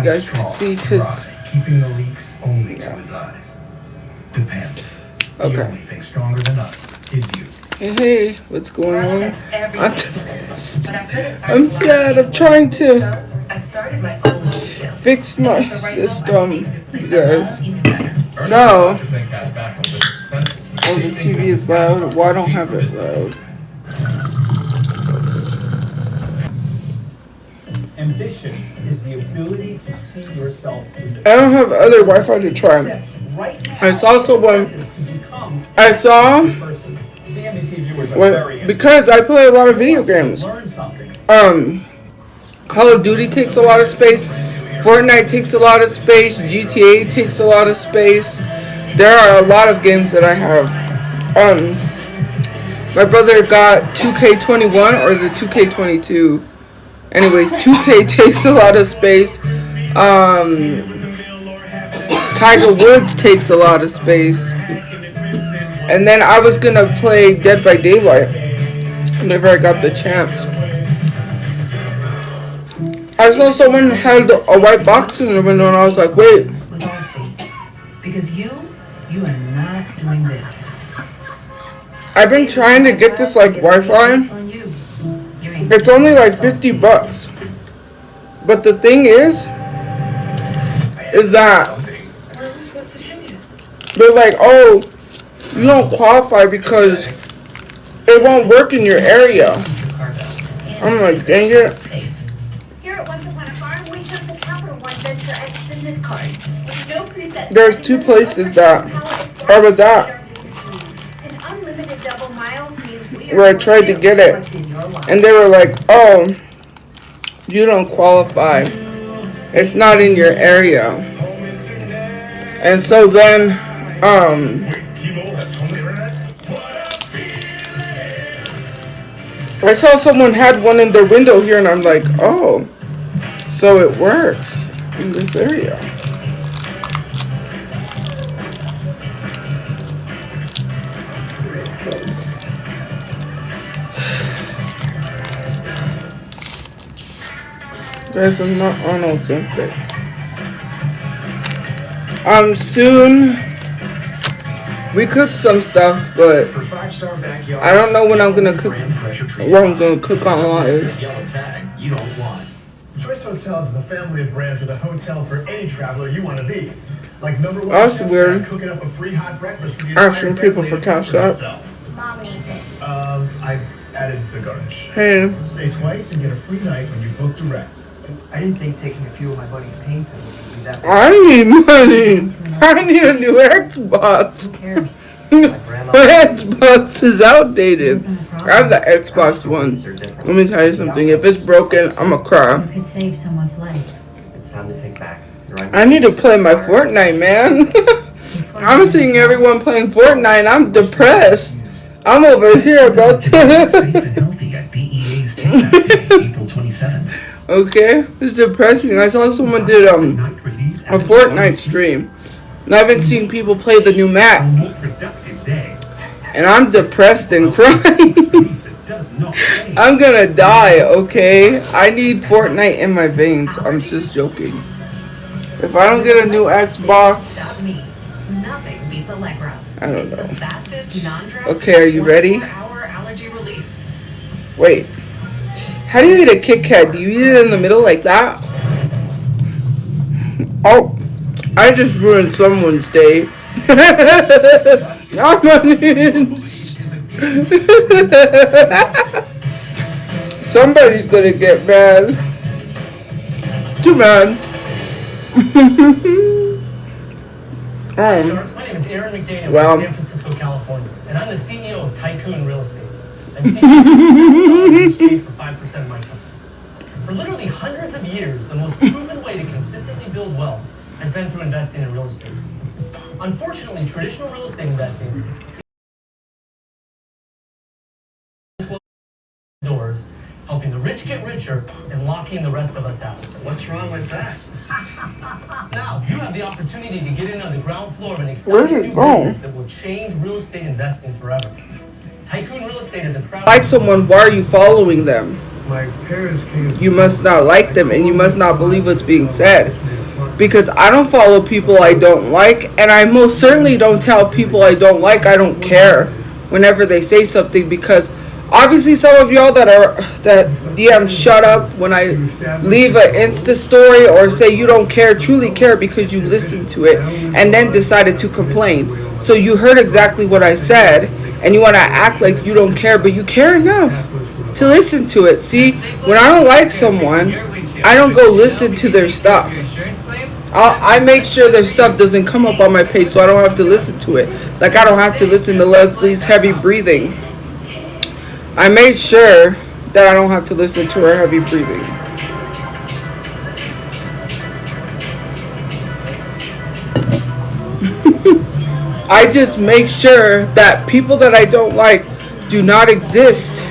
guys can see, because keeping the leaks only to his eyes. Depend. Okay. The only thing stronger than us is you. Hey, what's going on? I'm sad. I'm trying to fix my system, you guys. So, the TV is loud. Well, I don't have it loud. Ambition is the ability to see yourself in the I don't have other Wi-Fi to try. I saw someone. I saw. Because I play a lot of video games. Call of Duty takes a lot of space. Fortnite takes a lot of space. GTA takes a lot of space. There are a lot of games that I have. My brother got 2K21, or is it 2K22? Anyways, 2K takes a lot of space. Tiger Woods takes a lot of space. And then I was gonna play Dead by Daylight whenever I got the chance. I saw someone had a white box in the window, and I was like, wait. Because you are not doing this. I've been trying to get this like Wi-Fi. It's only like $50. But the thing is that they're like, oh, you don't qualify because it won't work in your area. I'm like, dang it. Here at Once Upon a Farm, we chose the Capital One Venture X business card. With no presets. There's two places that I was at where I tried to get it, and they were like, oh, you don't qualify. It's not in your area. And so then, I saw someone had one in their window here, and I'm like, oh, so it works in this area. Guys, I'm not on Ozempic. Soon we cooked some stuff, but I don't know when I'm gonna cook. What I'm gonna cook on live. Choice Hotels is a family of brands with a hotel for any traveler you want to be. Like number one. That's weird. Cooking up a free hot breakfast for the Asking people for cash out. Mom need this. I added the garnish. Hey. Stay twice and get a free night when you book direct. I didn't think taking a few of my buddy's pain pills would be that. I need money. I need a new Xbox. Who cares? My Xbox is outdated. I have the Xbox One. Let me tell you something. If it's broken, I'ma cry. You could save someone's life. It's time to take back. I need to play my Fortnite, man. I'm seeing everyone playing Fortnite. I'm depressed. I'm over here about to. Okay, it's depressing. I saw someone did a Fortnite stream, and I haven't seen people play the new map, and I'm depressed and crying. I'm gonna die. Okay, I need Fortnite in my veins. I'm just joking. If I don't get a new Xbox, I don't know. Okay, are you ready? Wait. How do you eat a Kit Kat? Do you eat it in the middle like that? Oh, I just ruined someone's day. Somebody's gonna get mad. Too mad. My name is Aaron McDaniel well, from San Francisco, California, and I'm the CEO of Tycoon Real Estate. I'm CEO for 5% of my company. For literally hundreds of years, the most proven way to consistently build wealth has been through investing in real estate. Unfortunately, traditional real estate investing doors, helping the rich get richer and locking the rest of us out. What's wrong with that? Now, you have the opportunity to get in on the ground floor of an exciting new business that will change real estate investing forever. Tycoon Real Estate is a proud... Like someone, why are you following them? My parents came. You must not like them, and you must not believe what's being said. because I don't follow people I don't like, and I most certainly don't tell people I don't like I don't care whenever they say something, because obviously some of y'all that DM shut up when I leave an Insta story or say you don't care truly care because you listened to it and then decided to complain. So you heard exactly what I said and you want to act like you don't care, but you care enough to listen to it. See, when I don't like someone, I don't go listen to their stuff. I make sure their stuff doesn't come up on my page so I don't have to listen to it. Like I don't have to listen to Leslie's heavy breathing. I made sure that I don't have to listen to her heavy breathing. I just make sure that people that I don't like do not exist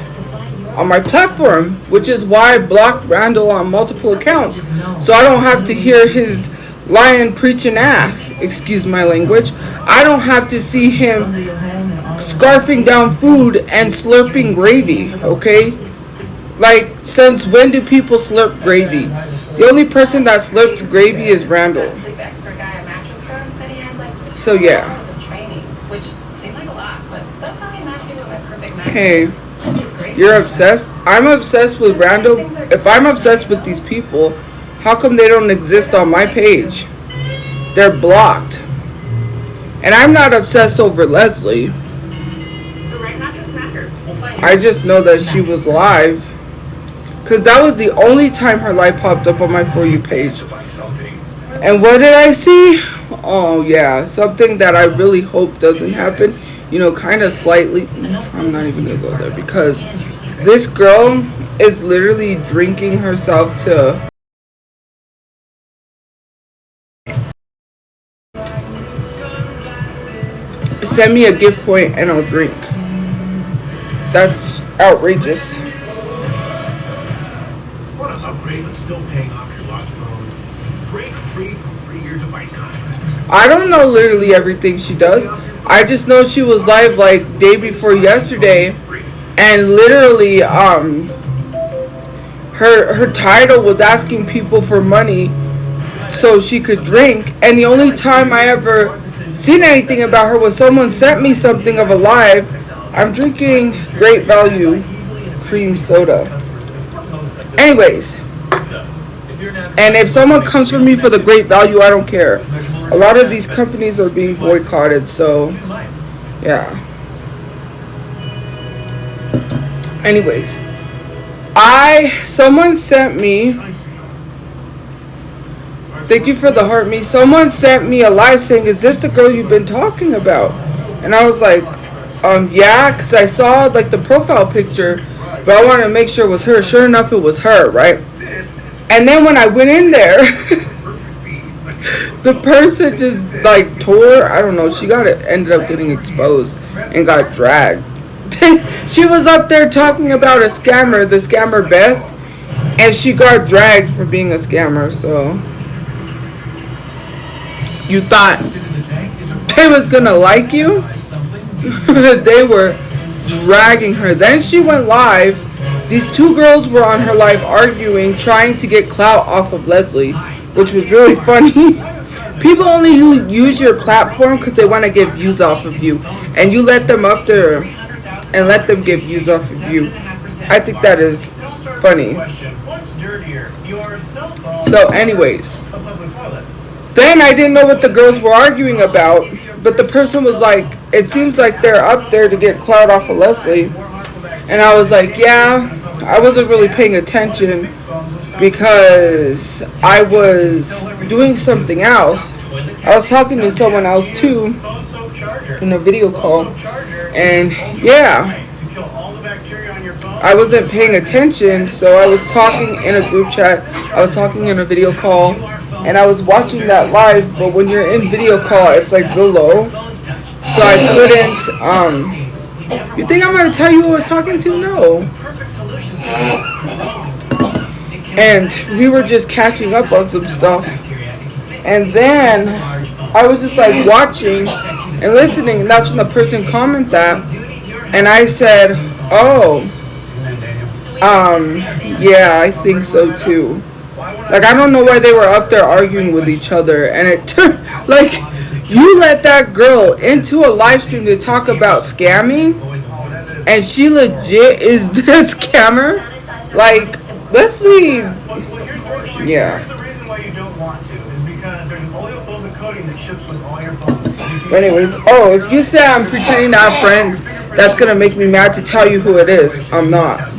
on my platform, which is why I blocked Randall on multiple accounts, so I don't have to hear his lying preaching ass, excuse my language. I don't have to see him scarfing down food and slurping gravy, okay? Like, since when do people slurp gravy? The only person that slurps gravy is Randall. So yeah. Hey, you're obsessed? I'm obsessed with Randall. If I'm obsessed with these people, how come they don't exist on my page? They're blocked. And I'm not obsessed over Leslie. I just know that she was live, because that was the only time her live popped up on my For You page. And what did I see? Oh yeah, something that I really hope doesn't happen. You know, kind of slightly. I'm not even gonna go there, because this girl is literally drinking herself to send me a gift point and I'll drink. That's outrageous. Want to upgrade but still paying off your locked phone? Break free from 3-year device contracts. I don't know literally everything she does. I just know she was live like day before yesterday, and literally her title was asking people for money so she could drink, and the only time I ever seen anything about her was someone sent me something of a live. I'm drinking Great Value cream soda. Anyways, and if someone comes for me for the Great Value, I don't care. A lot of these companies are being boycotted, so yeah. Anyways, someone sent me, thank you for the heart me, someone sent me a live saying, is this the girl you've been talking about? And I was like, yeah, because I saw like the profile picture, but I wanted to make sure it was her. Sure enough, it was her, right? And then when I went in there, the person just like tore, I don't know, she ended up getting exposed and got dragged. She was up there talking about a scammer, the scammer Beth, and she got dragged for being a scammer. So you thought they was gonna like you? They were dragging her. Then she went live. These two girls were on her live arguing, trying to get clout off of Leslie, which was really funny. People only use your platform because they want to get views off of you, and you let them up there and let them get views off of you. I think that is funny. So anyways, then I didn't know what the girls were arguing about, but the person was like, it seems like they're up there to get clout off of Leslie. And I was like, yeah, I wasn't really paying attention because I was doing something else. I was talking to someone else too in a video call, and yeah, I wasn't paying attention, so I was talking in a group chat, I was talking in a video call, and I was watching that live, but when you're in video call, it's like real low, so I couldn't, you think I'm going to tell you who I was talking to? No. And we were just catching up on some stuff. And then I was just like watching and listening. And that's when the person commented that. And I said, oh, yeah, I think so too. Like, I don't know why they were up there arguing with each other, and it turned, like, you let that girl into a live stream to talk about scamming, and she legit is the scammer. Like, let's see. Yeah. Here's the reason why you don't want to is because there's an oleophobic coating that ships with all your phones. But anyways, oh, if you say I'm pretending to have friends, that's gonna make me mad to tell you who it is. I'm not.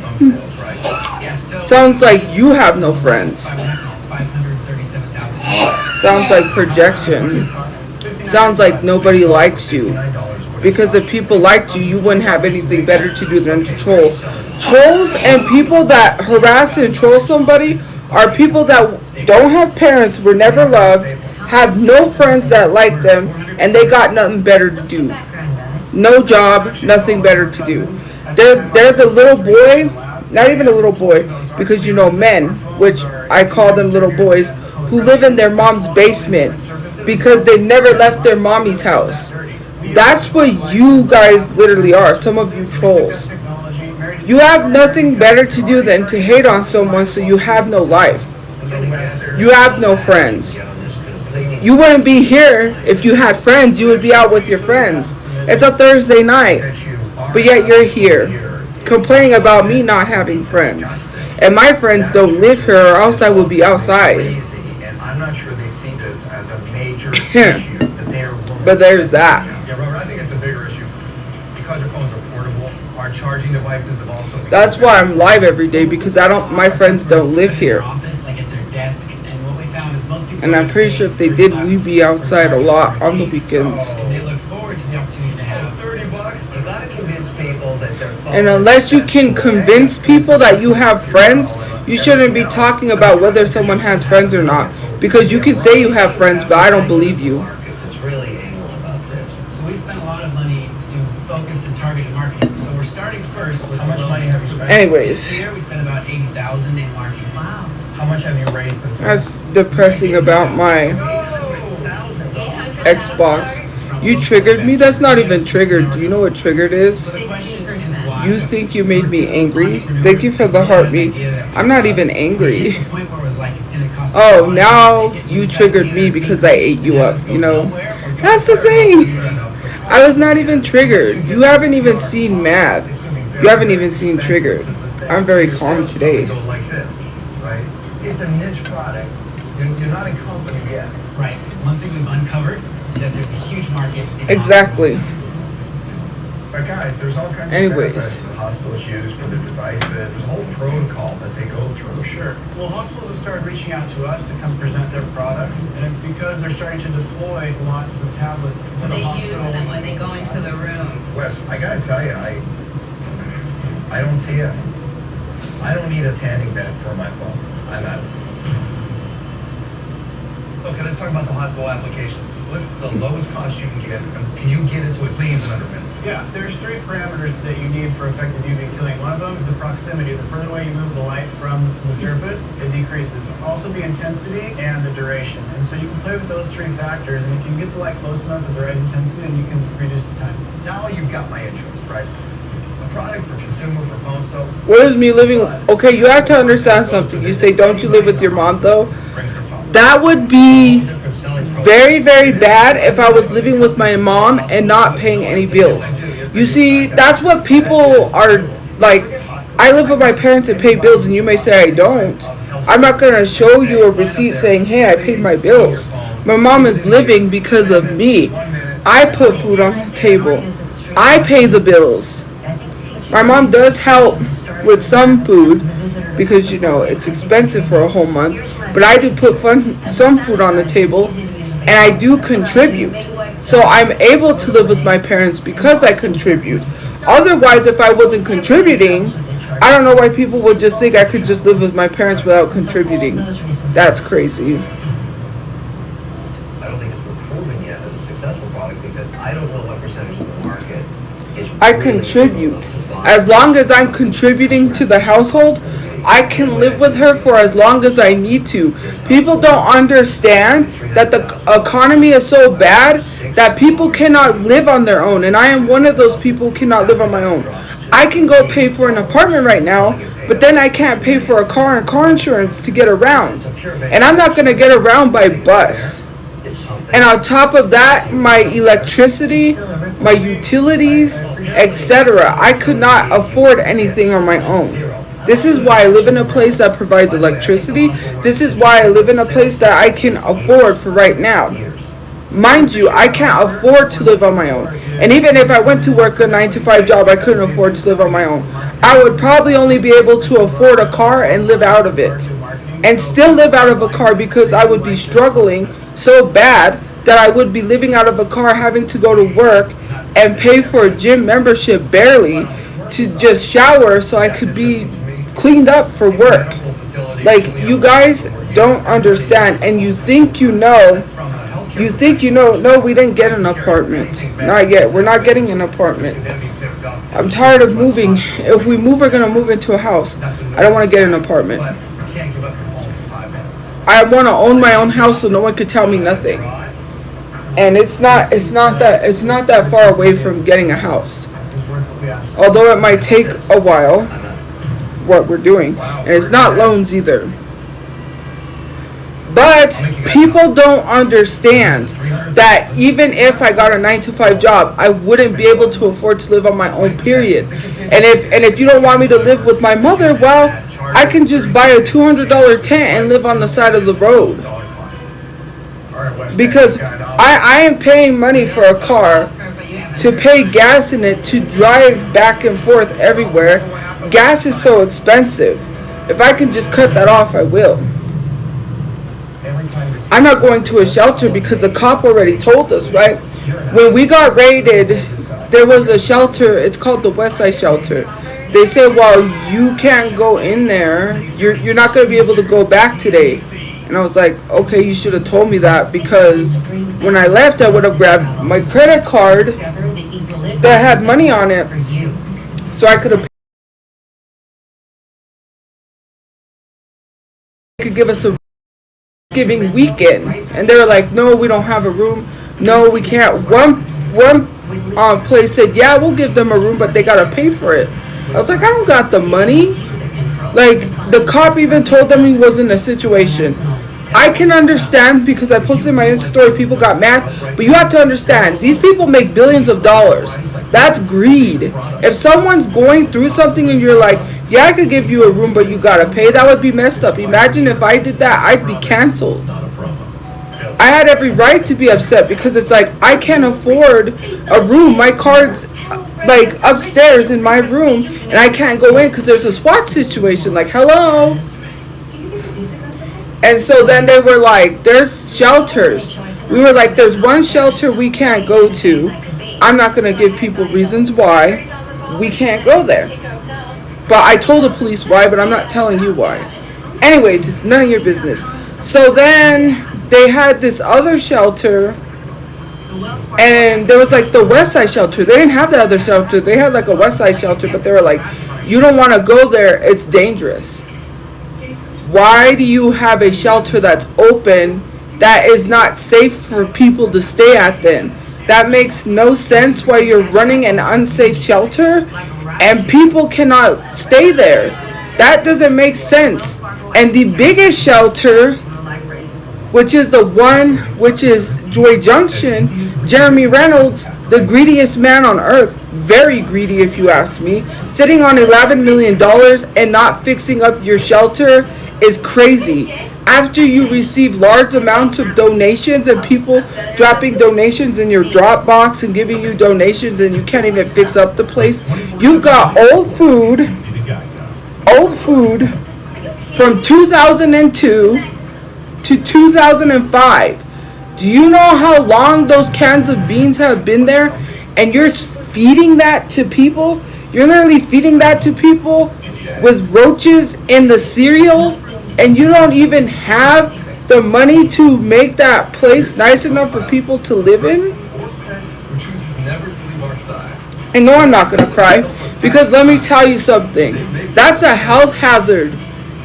Sounds like you have no friends. Sounds like projection. Sounds like nobody likes you. Because if people liked you, you wouldn't have anything better to do than to troll. Trolls and people that harass and troll somebody are people that don't have parents, were never loved, have no friends that like them, and they got nothing better to do. No job, nothing better to do. They're the little boy, not even a little boy, because you know men, which I call them little boys, who live in their mom's basement because they never left their mommy's house. That's what you guys literally are, some of you trolls. You have nothing better to do than to hate on someone, so you have no life. You have no friends. You wouldn't be here if you had friends. You would be out with your friends. It's a Thursday night, but yet you're here complaining about me not having friends. And my friends don't live here, or else I would be outside. And I'm not sure they see this as a major issue that they are willing. But there's that. Yeah, Robert, I think it's a bigger issue because your phones are portable. Our charging devices have also. That's why I'm live every day, because my friends don't live here. And I'm pretty sure if they did, we'd be outside a lot on the weekends. And unless you can convince people that you have friends, you shouldn't be talking about whether someone has friends or not. Because you can say you have friends, but I don't believe you. So we spent a lot of money to do focused and targeted marketing. So we're starting first with how much money have you spent? Anyways. This year we spent about $80,000 in marketing. Wow. How much have you raised? That's depressing about my Xbox. You triggered me? That's not even triggered. Do you know what triggered is? You think you made me angry? Thank you for the heartbeat. I'm not even angry. Oh, now you triggered me because I ate you up, you know? That's the thing. I was not even triggered. You haven't even seen mad. You haven't even seen triggered. I'm very calm today. It's a niche product. You're not a company yet. Right. One thing we've uncovered is that there's a huge market. Exactly. But guys, there's all kinds Anyways. of sanitizers that hospitals use for their devices. There's a whole protocol that they go through. Sure. Well, hospitals have started reaching out to us to come present their product, and it's because they're starting to deploy lots of tablets to the They hospitals. use them when they go into the room. Wes, I gotta tell you, I don't see it. I don't need a tanning bed for my phone. I'm out. Okay, let's talk about the hospital application. What's the lowest cost you can get? Can you get it so it cleans in under a minute? Yeah, there's three parameters that you need for effective UV killing. One of them is the proximity. The further away you move the light from the surface, it decreases. Also the intensity and the duration. And so you can play with those three factors, and if you can get the light close enough at the right intensity, then you can reduce the time. Now you've got my interest, right? A product for consumer for phone soap. Where's me living? Okay, you have to understand something. You say, don't you live with your mom, though? That would be very, very bad if I was living with my mom and not paying any bills. You see, that's what people are like. I live with my parents and pay bills, and you may say I don't. I'm not going to show you a receipt saying, hey, I paid my bills. My mom is living because of me. I put food on the table. I pay the bills. My mom does help with some food because, you know, it's expensive for a whole month. But I do put some food on the table, and I do contribute. So I'm able to live with my parents because I contribute. Otherwise, if I wasn't contributing, I don't know why people would just think I could just live with my parents without contributing. That's crazy. I don't think it's been proven yet as a successful product because I don't know what percentage of the market is. I contribute. As long as I'm contributing to the household, I can live with her for as long as I need to. People don't understand that the economy is so bad that people cannot live on their own. And I am one of those people who cannot live on my own. I can go pay for an apartment right now, but then I can't pay for a car and car insurance to get around. And I'm not going to get around by bus. And on top of that, my electricity, my utilities, etc. I could not afford anything on my own. This is why I live in a place that provides electricity. This is why I live in a place that I can afford for right now. Mind you, I can't afford to live on my own. And even if I went to work a 9-to-5 job, I couldn't afford to live on my own. I would probably only be able to afford a car and live out of it. And still live out of a car because I would be struggling so bad that I would be living out of a car, having to go to work and pay for a gym membership barely to just shower so I could be cleaned up for work. Like, you guys don't understand, and you think you know. No, we didn't get an apartment. Not yet. We're not getting an apartment. I'm tired of moving. If we move, we're gonna move into a house. I don't want to get an apartment. I want to own my own house so no one could tell me nothing. And it's not that far away from getting a house. Although it might take a while, what we're doing. And it's not loans either. But people don't understand that even if I got a 9-to-5 job, I wouldn't be able to afford to live on my own, period. And if you don't want me to live with my mother, well, I can just buy a $200 tent and live on the side of the road. Because I am paying money for a car to pay gas in it to drive back and forth everywhere. Gas is so expensive. If I can just cut that off, I will. I'm not going to a shelter because the cop already told us, right? When we got raided, there was a shelter. It's called the West Side Shelter. They said, well, you can't go in there. You're not going to be able to go back today. And I was like, okay, you should have told me that, because when I left, I would have grabbed my credit card that had money on it, so I could have could give us a Thanksgiving weekend. And they were like, no, we don't have a room. No, we can't. One place said, yeah, we'll give them a room, but they gotta pay for it. I was like, I don't got the money. Like, the cop even told them he was in a situation. I can understand, because I posted my Insta story, people got mad, but you have to understand, these people make billions of dollars. That's greed. If someone's going through something and you're like, yeah, I could give you a room, but you gotta pay, that would be messed up. Imagine if I did that, I'd be canceled. I had every right to be upset, because it's like, I can't afford a room. My card's like upstairs in my room, and I can't go in because there's a SWAT situation. Like, hello. And so then they were like, there's shelters. We were like, there's one shelter we can't go to. I'm not going to give people reasons why we can't go there. But I told the police why, but I'm not telling you why. Anyways, it's none of your business. So then they had this other shelter, and there was like the West Side Shelter. They didn't have the other shelter. They had like a West Side Shelter, but they were like, you don't want to go there. It's dangerous. Why do you have a shelter that's open that is not safe for people to stay at then? That makes no sense why you're running an unsafe shelter and people cannot stay there. That doesn't make sense. And the biggest shelter, which is the one which is Joy Junction, Jeremy Reynolds, the greediest man on earth, very greedy if you ask me, sitting on $11 million and not fixing up your shelter is crazy. After you receive large amounts of donations and people dropping donations in your Dropbox and giving you donations, and you can't even fix up the place, you've got old food from 2002 to 2005. Do you know how long those cans of beans have been there? And you're feeding that to people? You're literally feeding that to people with roaches in the cereal, and you don't even have the money to make that place nice enough for people to live in? I know I'm not gonna cry, because let me tell you something. That's a health hazard,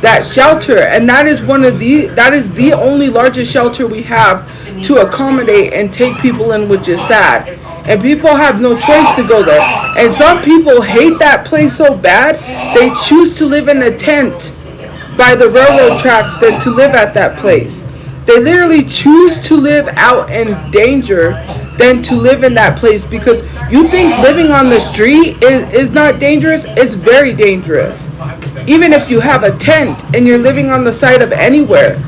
that shelter, and that is the only largest shelter we have to accommodate and take people in, which is sad. and people have no choice to go there. And some people hate that place so bad, they choose to live in a tent by the railroad tracks than to live at that place. They literally choose to live out in danger than to live in that place, because you think living on the street is not dangerous. It's very dangerous. Even if you have a tent and you're living on the side of anywhere,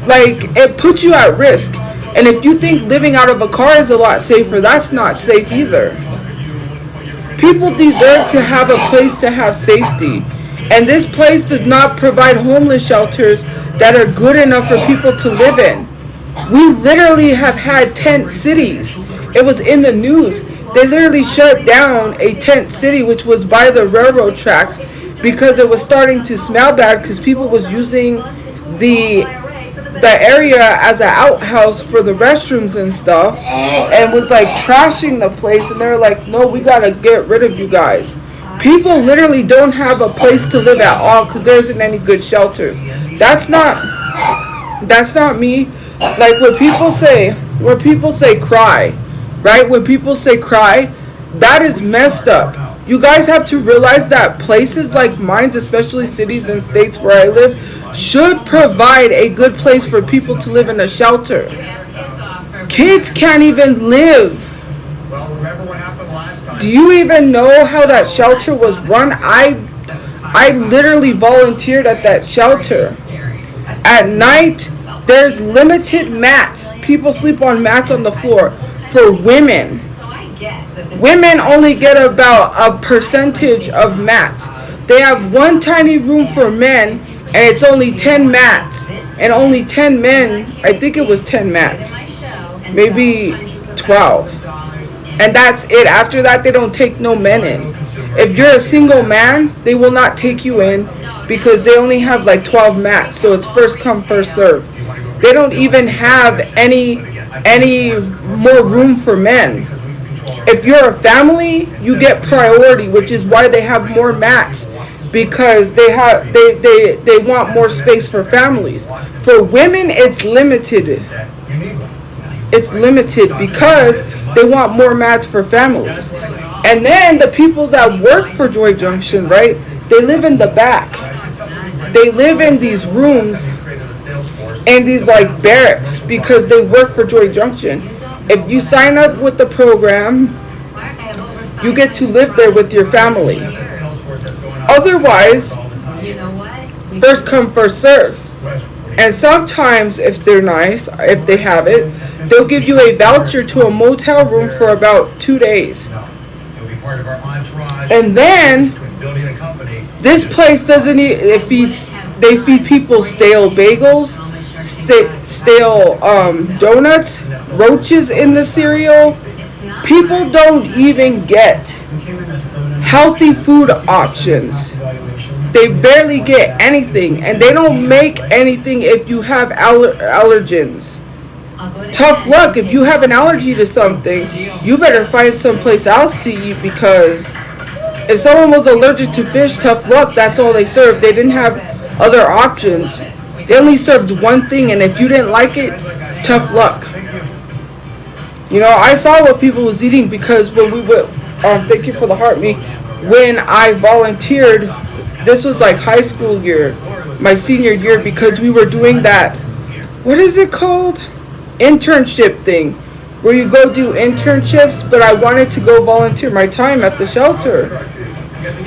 like, it puts you at risk. And if you think living out of a car is a lot safer, that's not safe either. People deserve to have a place to have safety. And this place does not provide homeless shelters that are good enough for people to live in. We literally have had tent cities. It was in the news. They literally shut down a tent city which was by the railroad tracks because it was starting to smell bad, because people was using the area as an outhouse for the restrooms and stuff, and was like trashing the place. And they're like, no, we gotta get rid of you guys. People literally don't have a place to live at all because there isn't any good shelters. That's not me. Like, when people say cry, right? When people say cry, that is messed up. You guys have to realize that places like mine, especially cities and states where I live, should provide a good place for people to live in a shelter. Kids can't even live. Well, remember what happened last time? Do you even know how that shelter was run? I literally volunteered at that shelter. At night, there's limited mats. People sleep on mats on the floor for women. Women only get about a percentage of mats. They have one tiny room for men, and it's only 10 mats. And only 10 men, I think it was 10 mats. Maybe 12. And that's it. After that, they don't take no men in. If you're a single man, they will not take you in because they only have like 12 mats. So it's first come, first serve. They don't even have any more room for men. If you're a family, you get priority, which is why they have more mats, because they want more space for families. For women, it's limited. It's limited because they want more mats for families. And then the people that work for Joy Junction, right? They live in the back. They live in these rooms and these like barracks because they work for Joy Junction. If you sign up with the program, you get to live there with your family. Otherwise, first come, first serve. And sometimes, if they're nice, if they have it, they'll give you a voucher to a motel room for about 2 days. And then, this place doesn't eat, they feed people stale bagels, stale donuts, roaches in the cereal. People don't even get healthy food options. They barely get anything, and they don't make anything if you have allergens. Tough luck. If you have an allergy to something, you better find someplace else to eat, because if someone was allergic to fish, tough luck. That's all they served. They didn't have other options. They only served one thing, and if you didn't like it, tough luck. You know, I saw what people was eating, because when we went, thank you for the heart me, when I volunteered, this was like high school year, my senior year, because we were doing that, what is it called? Internship thing, where you go do internships, but I wanted to go volunteer my time at the shelter.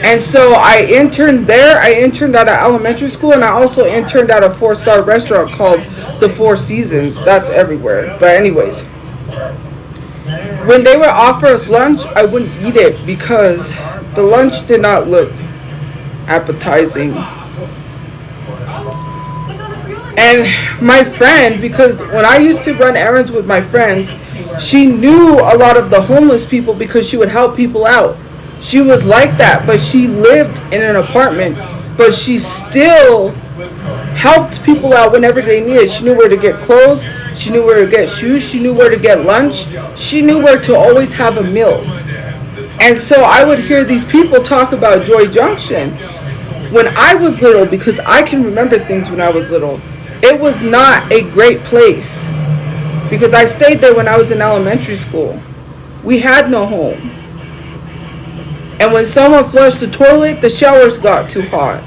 And so I interned there. I interned at an elementary school, and I also interned at a 4-star restaurant called the Four Seasons. That's everywhere. But anyways, when they would offer us lunch, I wouldn't eat it because the lunch did not look appetizing. And my friend, because when I used to run errands with my friends, she knew a lot of the homeless people because she would help people out. She was like that, but she lived in an apartment, but she still helped people out whenever they needed. She knew where to get clothes, she knew where to get shoes, she knew where to get lunch, she knew where to always have a meal. And so I would hear these people talk about Joy Junction when I was little, because I can remember things when I was little. It was not a great place, because I stayed there when I was in elementary school. We had no home. And when someone flushed the toilet, the showers got too hot.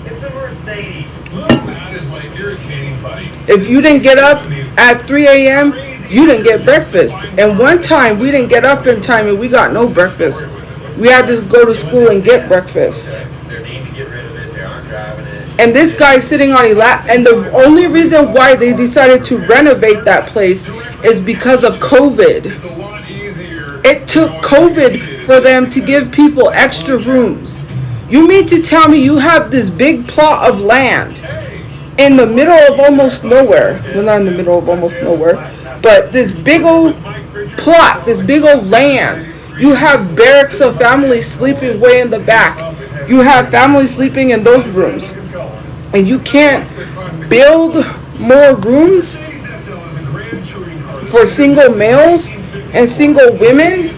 It's a Mercedes. That is my irritating buddy. If you didn't get up at 3 a.m., you didn't get breakfast. And one time, we didn't get up in time and we got no breakfast. We had to go to school and get breakfast. Their need to get rid of it, they aren't driving it. And this guy's sitting on and the only reason why they decided to renovate that place is because of COVID. It's a lot easier. It took COVID for them to give people extra rooms. You mean to tell me you have this big plot of land in the middle of almost nowhere? Well, not in the middle of almost nowhere, but this big old plot, this big old land. You have barracks of families sleeping way in the back. You have families sleeping in those rooms. And you can't build more rooms for single males and single women?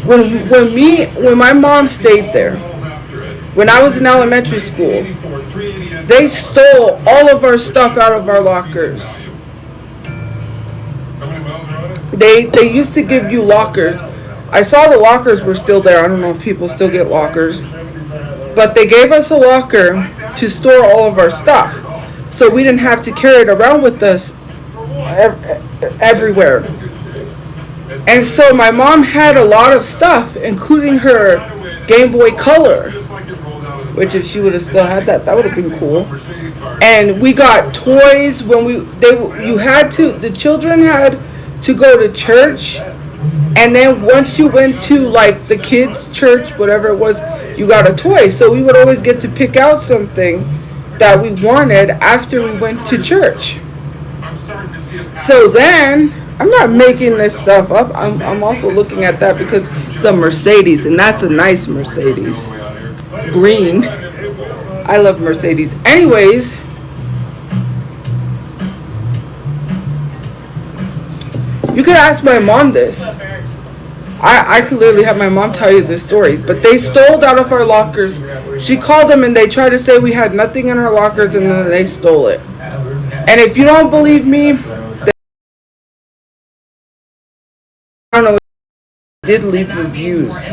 When my mom stayed there, when I was in elementary school, they stole all of our stuff out of our lockers. They used to give you lockers. I saw the lockers were still there. I don't know if people still get lockers. But they gave us a locker to store all of our stuff. So we didn't have to carry it around with us everywhere. And so my mom had a lot of stuff, including her Game Boy Color. Which if she would have still had that, that would have been cool. And we got toys when the children had to go to church. And then once you went to like the kids' church, whatever it was, you got a toy. So we would always get to pick out something that we wanted after we went to church. So then, I'm not making this stuff up. I'm also looking at that because it's a Mercedes, and that's a nice Mercedes. Green. I love Mercedes. Anyways, you could ask my mom this. I could literally have my mom tell you this story. But they stole out of our lockers. She called them and they tried to say we had nothing in our lockers and then they stole it. And if you don't believe me, I don't know. Did leave reviews.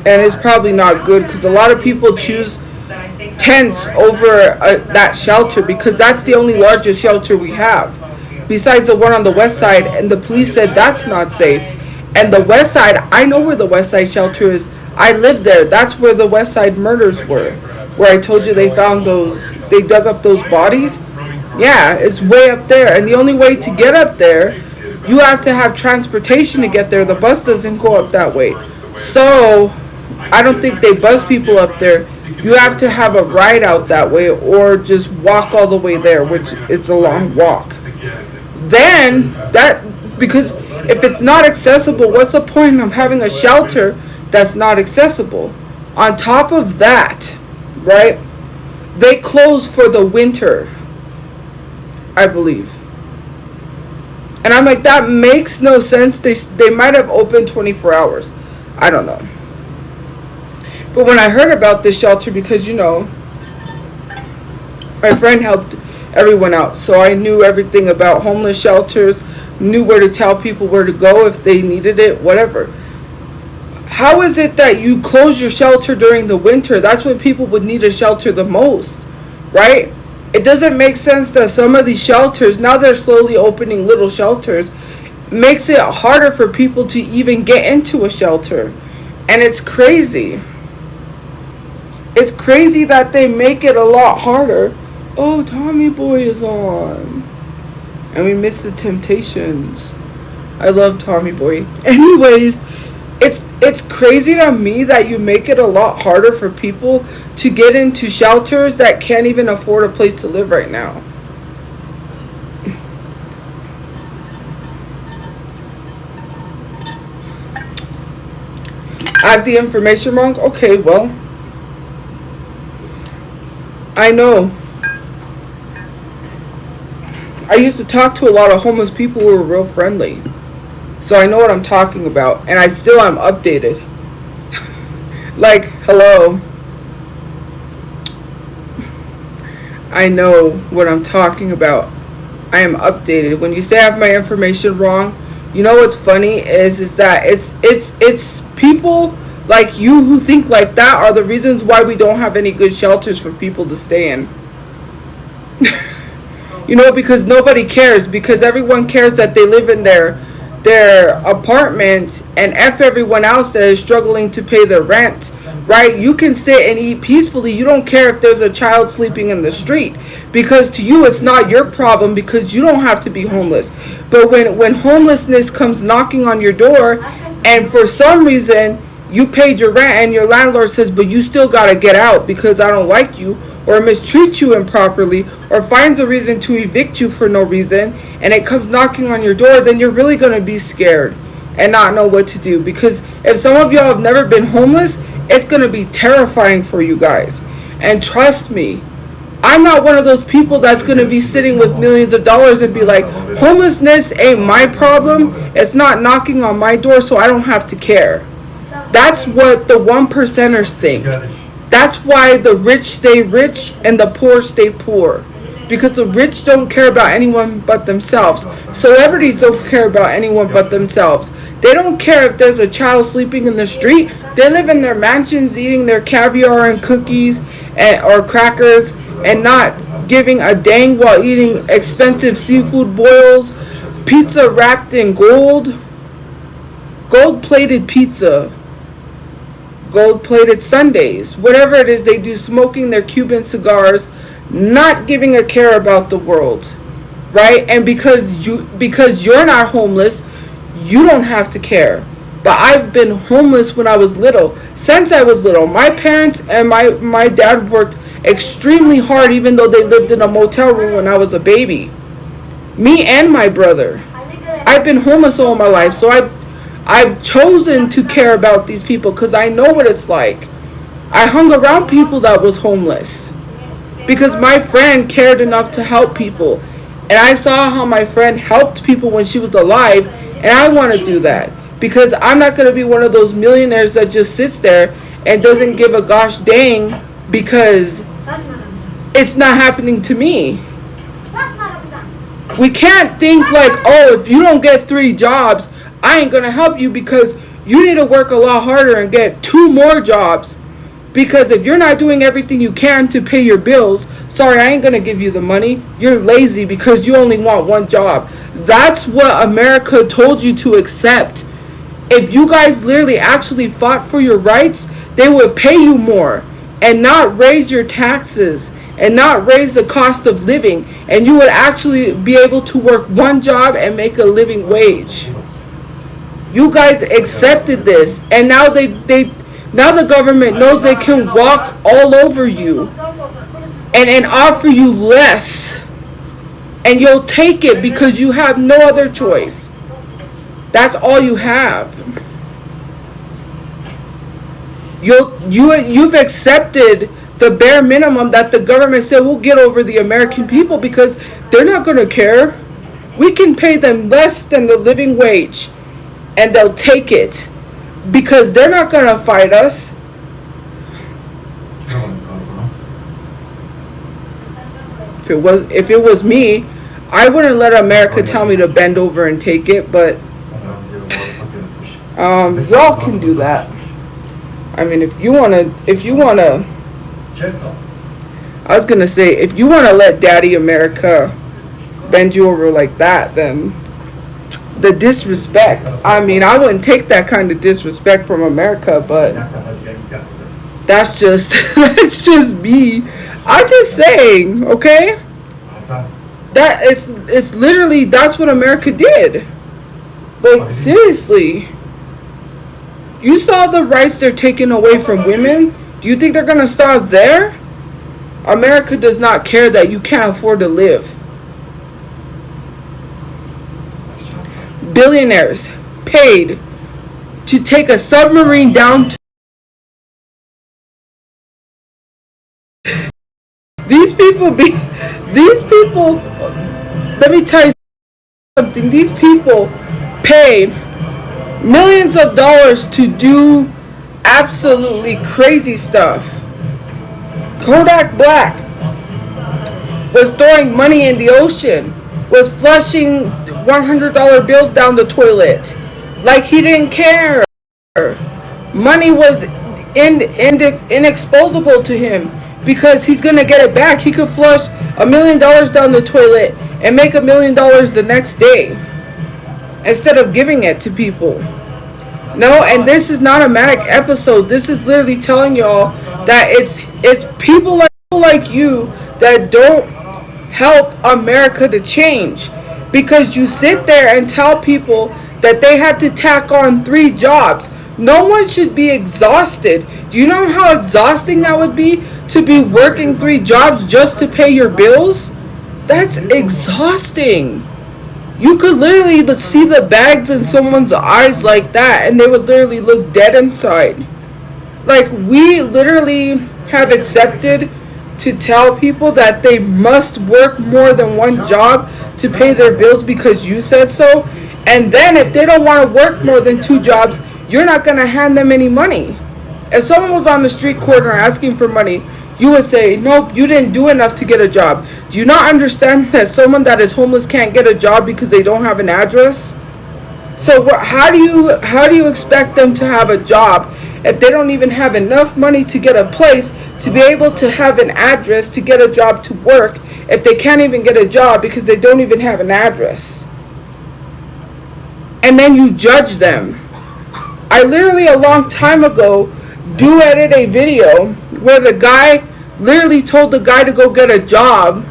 And it's probably not good because a lot of people choose tents over that shelter because that's the only largest shelter we have. Besides the one on the west side, and the police said that's not safe. And the west side, I know where the west side shelter is. I lived there. That's where the west side murders were. Where I told you they found they dug up those bodies. Yeah, it's way up there. And the only way to get up there, you have to have transportation to get there. The bus doesn't go up that way. So, I don't think they bus people up there. You have to have a ride out that way or just walk all the way there, which it's a long walk. Then, because if it's not accessible, what's the point of having a shelter that's not accessible? On top of that, right, they close for the winter, I believe. And I'm like, that makes no sense. They might have opened 24 hours. I don't know. But when I heard about this shelter, because, my friend helped everyone out. So I knew everything about homeless shelters, knew where to tell people where to go if they needed it, whatever. How is it that you close your shelter during the winter? That's when people would need a shelter the most, right? It doesn't make sense that some of these shelters, now they're slowly opening little shelters, makes it harder for people to even get into a shelter. And it's crazy. It's crazy that they make it a lot harder. Oh, Tommy Boy is on. And we missed the Temptations. I love Tommy Boy. Anyways, it's crazy to me that you make it a lot harder for people to get into shelters that can't even afford a place to live right now. I have the information wrong? Okay, well, I know. I used to talk to a lot of homeless people who were real friendly. So I know what I'm talking about. And I still am updated. Like, hello. I know what I'm talking about. I am updated. When you say I have my information wrong, you know what's funny is that it's people like you who think like that are the reasons why we don't have any good shelters for people to stay in. You know, because nobody cares, because everyone cares that they live in their apartment and F everyone else that is struggling to pay their rent, right? You can sit and eat peacefully. You don't care if there's a child sleeping in the street, because to you it's not your problem, because you don't have to be homeless. But when homelessness comes knocking on your door and for some reason you paid your rent and your landlord says, but you still gotta get out because I don't like you, or mistreats you improperly, or finds a reason to evict you for no reason, and it comes knocking on your door, then you're really going to be scared and not know what to do. Because if some of y'all have never been homeless, it's going to be terrifying for you guys. And trust me, I'm not one of those people that's going to be sitting with millions of dollars and be like, homelessness ain't my problem, it's not knocking on my door, so I don't have to care. That's what the 1%ers think. That's why the rich stay rich and the poor stay poor. Because the rich don't care about anyone but themselves. Celebrities don't care about anyone but themselves. They don't care if there's a child sleeping in the street. They live in their mansions eating their caviar and cookies or crackers and not giving a dang while eating expensive seafood boils, pizza wrapped in gold, gold-plated pizza, gold-plated sundaes, whatever it is they do, smoking their Cuban cigars, not giving a care about the world, right? And because you're not homeless, you don't have to care. But I've been homeless when I was little. Since I was little, my parents and my dad worked extremely hard, even though they lived in a motel room when I was a baby. Me and my brother. I've been homeless all my life, so I've chosen to care about these people because I know what it's like. I hung around people that was homeless because my friend cared enough to help people. And I saw how my friend helped people when she was alive, and I want to do that. Because I'm not going to be one of those millionaires that just sits there and doesn't give a gosh dang because it's not happening to me. We can't think like, oh, if you don't get 3 jobs, I ain't going to help you, because you need to work a lot harder and get 2 more jobs. Because if you're not doing everything you can to pay your bills, sorry, I ain't going to give you the money. You're lazy because you only want 1 job. That's what America told you to accept. If you guys literally actually fought for your rights, they would pay you more and not raise your taxes and not raise the cost of living, and you would actually be able to work 1 job and make a living wage. You guys accepted this, and now now the government knows they can walk all over you and offer you less, and you'll take it because you have no other choice. That's all you have. You've accepted the bare minimum that the government said we'll get over the American people because they're not going to care. We can pay them less than the living wage and they'll take it because they're not going to fight us. If it was me, I wouldn't let America tell me to bend over and take it, but y'all can do that. I mean, if you wanna, I was gonna say, if you wanna let Daddy America bend you over like that, then the disrespect. I mean, I wouldn't take that kind of disrespect from America, but that's just me. I'm just saying, okay? That it's literally, that's what America did. Like, seriously. You saw the rights they're taking away from women? Do you think they're going to stop there? America does not care that you can't afford to live. Billionaires paid to take a submarine down to... These people, let me tell you something. These people pay millions of dollars to do absolutely crazy stuff. Kodak Black was throwing money in the ocean, was flushing $100 bills down the toilet. Like he didn't care. Money was inexposable to him because he's going to get it back. He could flush $1 million down the toilet and make $1 million the next day instead of giving it to people. No, and this is not a manic episode. This is literally telling y'all that it's people like you that don't help America to change, because you sit there and tell people that they have to tack on 3 jobs. No one should be exhausted. Do you know how exhausting that would be to be working 3 jobs just to pay your bills? That's exhausting. You could literally see the bags in someone's eyes like that, and they would literally look dead inside. Like, we literally have accepted to tell people that they must work more than 1 job to pay their bills because you said so. And then if they don't want to work more than 2 jobs, you're not going to hand them any money. If someone was on the street corner asking for money, you would say, nope, you didn't do enough to get a job. Do you not understand that someone that is homeless can't get a job because they don't have an address? So how do you expect them to have a job if they don't even have enough money to get a place to be able to have an address to get a job to work, if they can't even get a job because they don't even have an address? And then you judge them. I literally a long time ago duetted a video where the guy literally told the guy to go get a job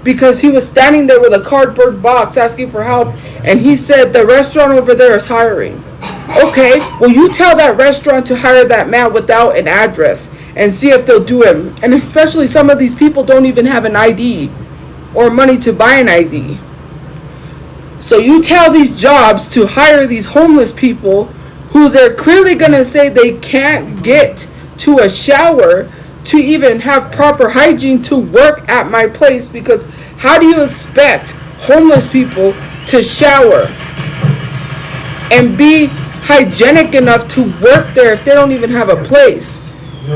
because he was standing there with a cardboard box asking for help, and he said the restaurant over there is hiring. Okay, well, you tell that restaurant to hire that man without an address and see if they'll do it. And especially some of these people don't even have an ID or money to buy an ID. So you tell these jobs to hire these homeless people who they're clearly going to say they can't get to a shower to even have proper hygiene to work at my place, because how do you expect homeless people to shower and be hygienic enough to work there if they don't even have a place?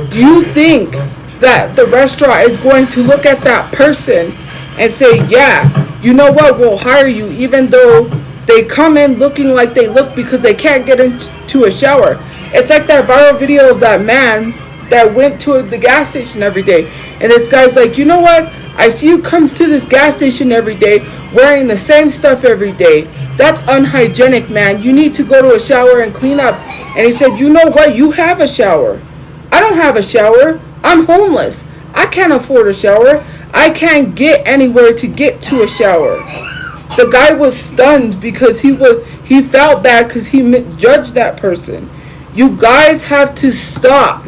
Do you think that the restaurant is going to look at that person and say, yeah, you know what, we'll hire you, even though they come in looking like they look because they can't get into a shower? It's like that viral video of that man that went to the gas station every day, and this guy's like, you know what, I see you come to this gas station every day wearing the same stuff every day. That's unhygienic, man. You need to go to a shower and clean up. And he said, you know what, you have a shower. I don't have a shower. I'm homeless. I can't afford a shower. I can't get anywhere to get to a shower. The guy was stunned because he felt bad because he judged that person. You guys have to stop.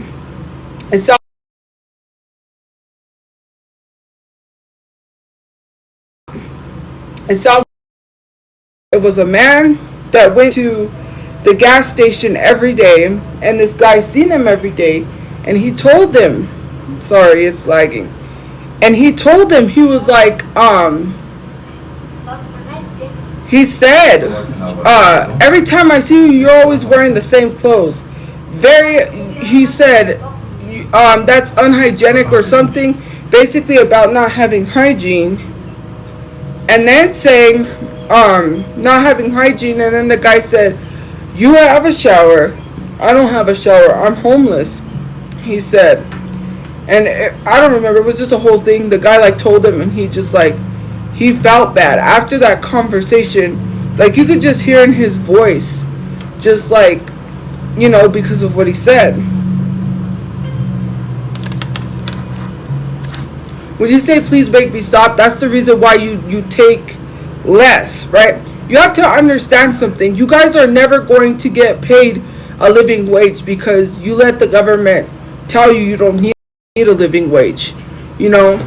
It sounds it was a man that went to the gas station every day, and this guy seen him every day, and he told him, sorry, it's lagging, and he told him, he was like, he said, every time I see you, you're always wearing the same clothes. He said, that's unhygienic or something, basically about not having hygiene. And then saying, not having hygiene, and then the guy said, you have a shower. I don't have a shower. I'm homeless, he said. And I don't remember, it was just a whole thing. The guy like told him, and he just like, he felt bad. After that conversation, like you could just hear in his voice, just like, you know, because of what he said. When you say, please make me stop, that's the reason why you take less, right? You have to understand something. You guys are never going to get paid a living wage because you let the government tell you don't need a living wage. You know,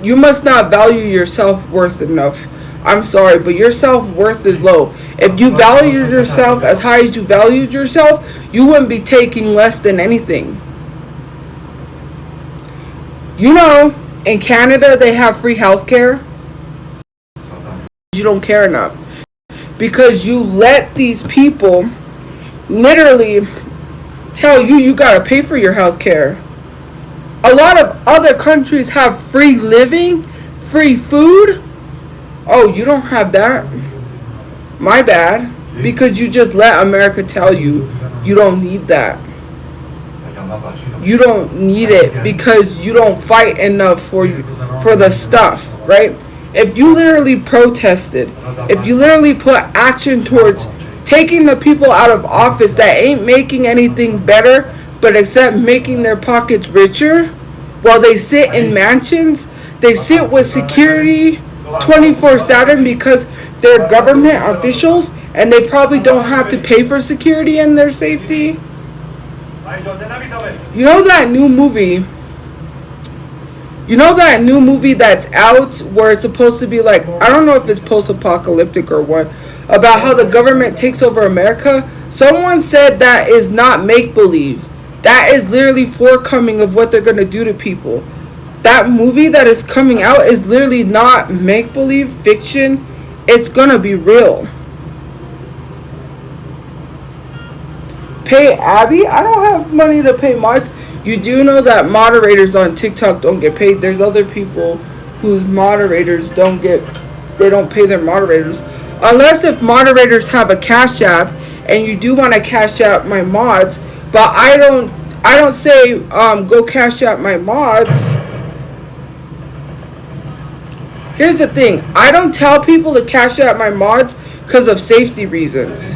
you must not value your self-worth enough. I'm sorry, but your self-worth is low. If you valued yourself as high as you valued yourself, you wouldn't be taking less than anything. You know, in Canada, they have free healthcare. You don't care enough because you let these people literally tell you you gotta pay for your healthcare. A lot of other countries have free living, Free food? Oh, you don't have that? My bad. Because you just let America tell you you don't need that. You don't need it because you don't fight enough for the stuff, right? If you literally protested, if you literally put action towards taking the people out of office that ain't making anything better, but except making their pockets richer, while they sit in mansions, they sit with security 24/7 because they're government officials and they probably don't have to pay for security and their safety. You know that new movie? You know that new movie that's out where it's supposed to be like, I don't know if it's post-apocalyptic or what, about how the government takes over America? Someone said that is not make-believe. That is literally forecoming of what they're going to do to people. That movie that is coming out is literally not make-believe fiction. It's going to be real. Pay Abby? I don't have money to pay mods. You do know that moderators on TikTok don't get paid. There's other people whose moderators don't pay their moderators. Unless if moderators have a Cash App and you do want to Cash App my mods, but I don't say go Cash App my mods. Here's the thing. I don't tell people to Cash App my mods because of safety reasons.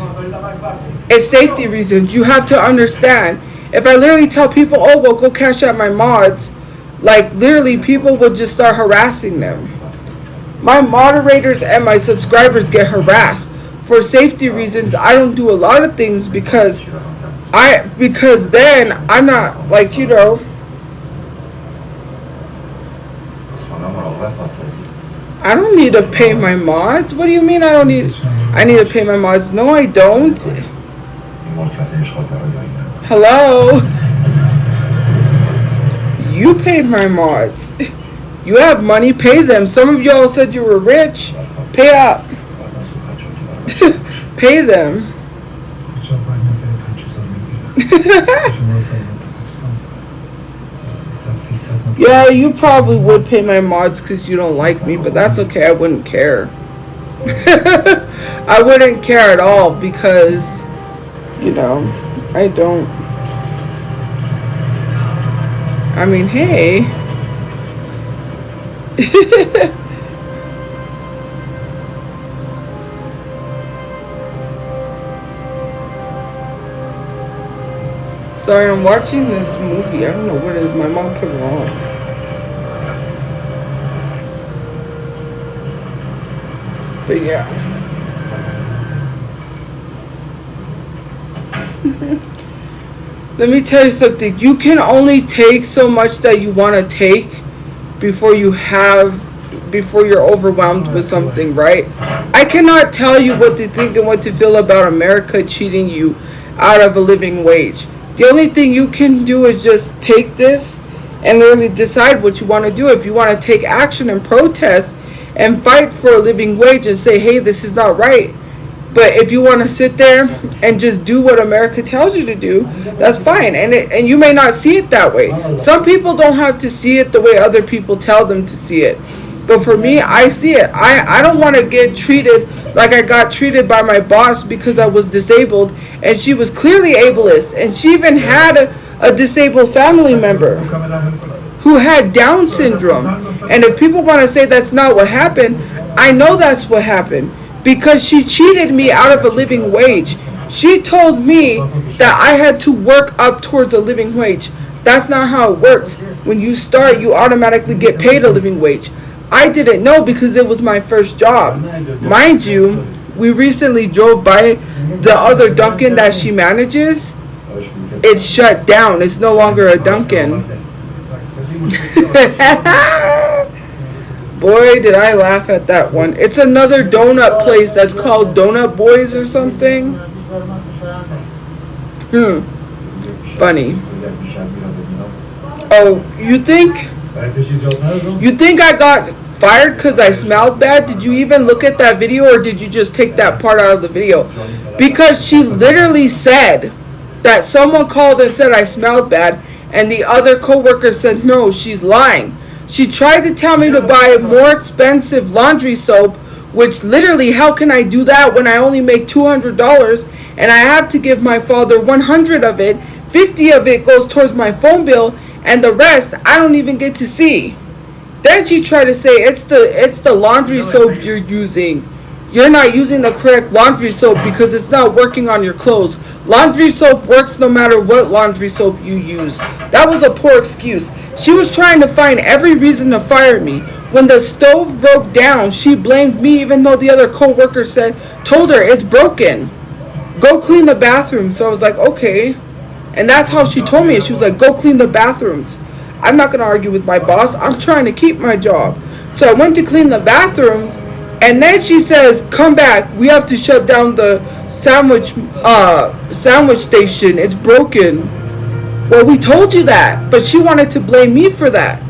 It's safety reasons. You have to understand. If I literally tell people, oh, well, go Cash App my mods, like, literally, people would just start harassing them. My moderators and my subscribers get harassed. For safety reasons, I don't do a lot of things because then I'm not, like, you know. I don't need to pay my mods. What do you mean I need to pay my mods? No, I don't. Hello? You paid my mods. You have money, pay them. Some of y'all said you were rich. Pay up. Pay them. Yeah, you probably would pay my mods because you don't like me, but that's okay. I wouldn't care. I wouldn't care at all because, you know, I don't. I mean, hey. Sorry, I'm watching this movie. I don't know what it is. My mom put it on. But yeah. Let me tell you something. You can only take so much that you want to take before you're overwhelmed with something, right? I cannot tell you what to think and what to feel about America cheating you out of a living wage. The only thing you can do is just take this and literally decide what you want to do. If you want to take action and protest and fight for a living wage and say, hey, this is not right. But if you want to sit there and just do what America tells you to do, that's fine. And you may not see it that way. Some people don't have to see it the way other people tell them to see it. But for me, I see it. I don't want to get treated like I got treated by my boss because I was disabled. And she was clearly ableist. And she even had a disabled family member who had Down syndrome. And if people want to say that's not what happened, I know that's what happened. Because she cheated me out of a living wage. She told me that I had to work up towards a living wage. That's not how it works. When you start, you automatically get paid a living wage. I didn't know because it was my first job. Mind you, we recently drove by the other Dunkin' that she manages. It's shut down. It's no longer a Dunkin'. Boy, did I laugh at that one. It's another donut place that's called Donut Boys or something. Funny. Oh, you think I got fired because I smelled bad? Did you even look at that video or did you just take that part out of the video? Because she literally said that someone called and said I smelled bad and the other coworker said no, she's lying. She tried to tell me to buy more expensive laundry soap, which literally, how can I do that when I only make $200 and I have to give my father 100 of it, 50 of it goes towards my phone bill, and the rest I don't even get to see. Then she tried to say it's the laundry soap you're using. You're not using the correct laundry soap because it's not working on your clothes. Laundry soap works no matter what laundry soap you use. That was a poor excuse. She was trying to find every reason to fire me. When the stove broke down, she blamed me even though the other co-worker told her it's broken. Go clean the bathroom. So I was like, okay. And that's how she told me. She was like, go clean the bathrooms. I'm not going to argue with my boss. I'm trying to keep my job. So I went to clean the bathrooms. And then she says, come back. We have to shut down the sandwich station. It's broken. Well, we told you that. But she wanted to blame me for that.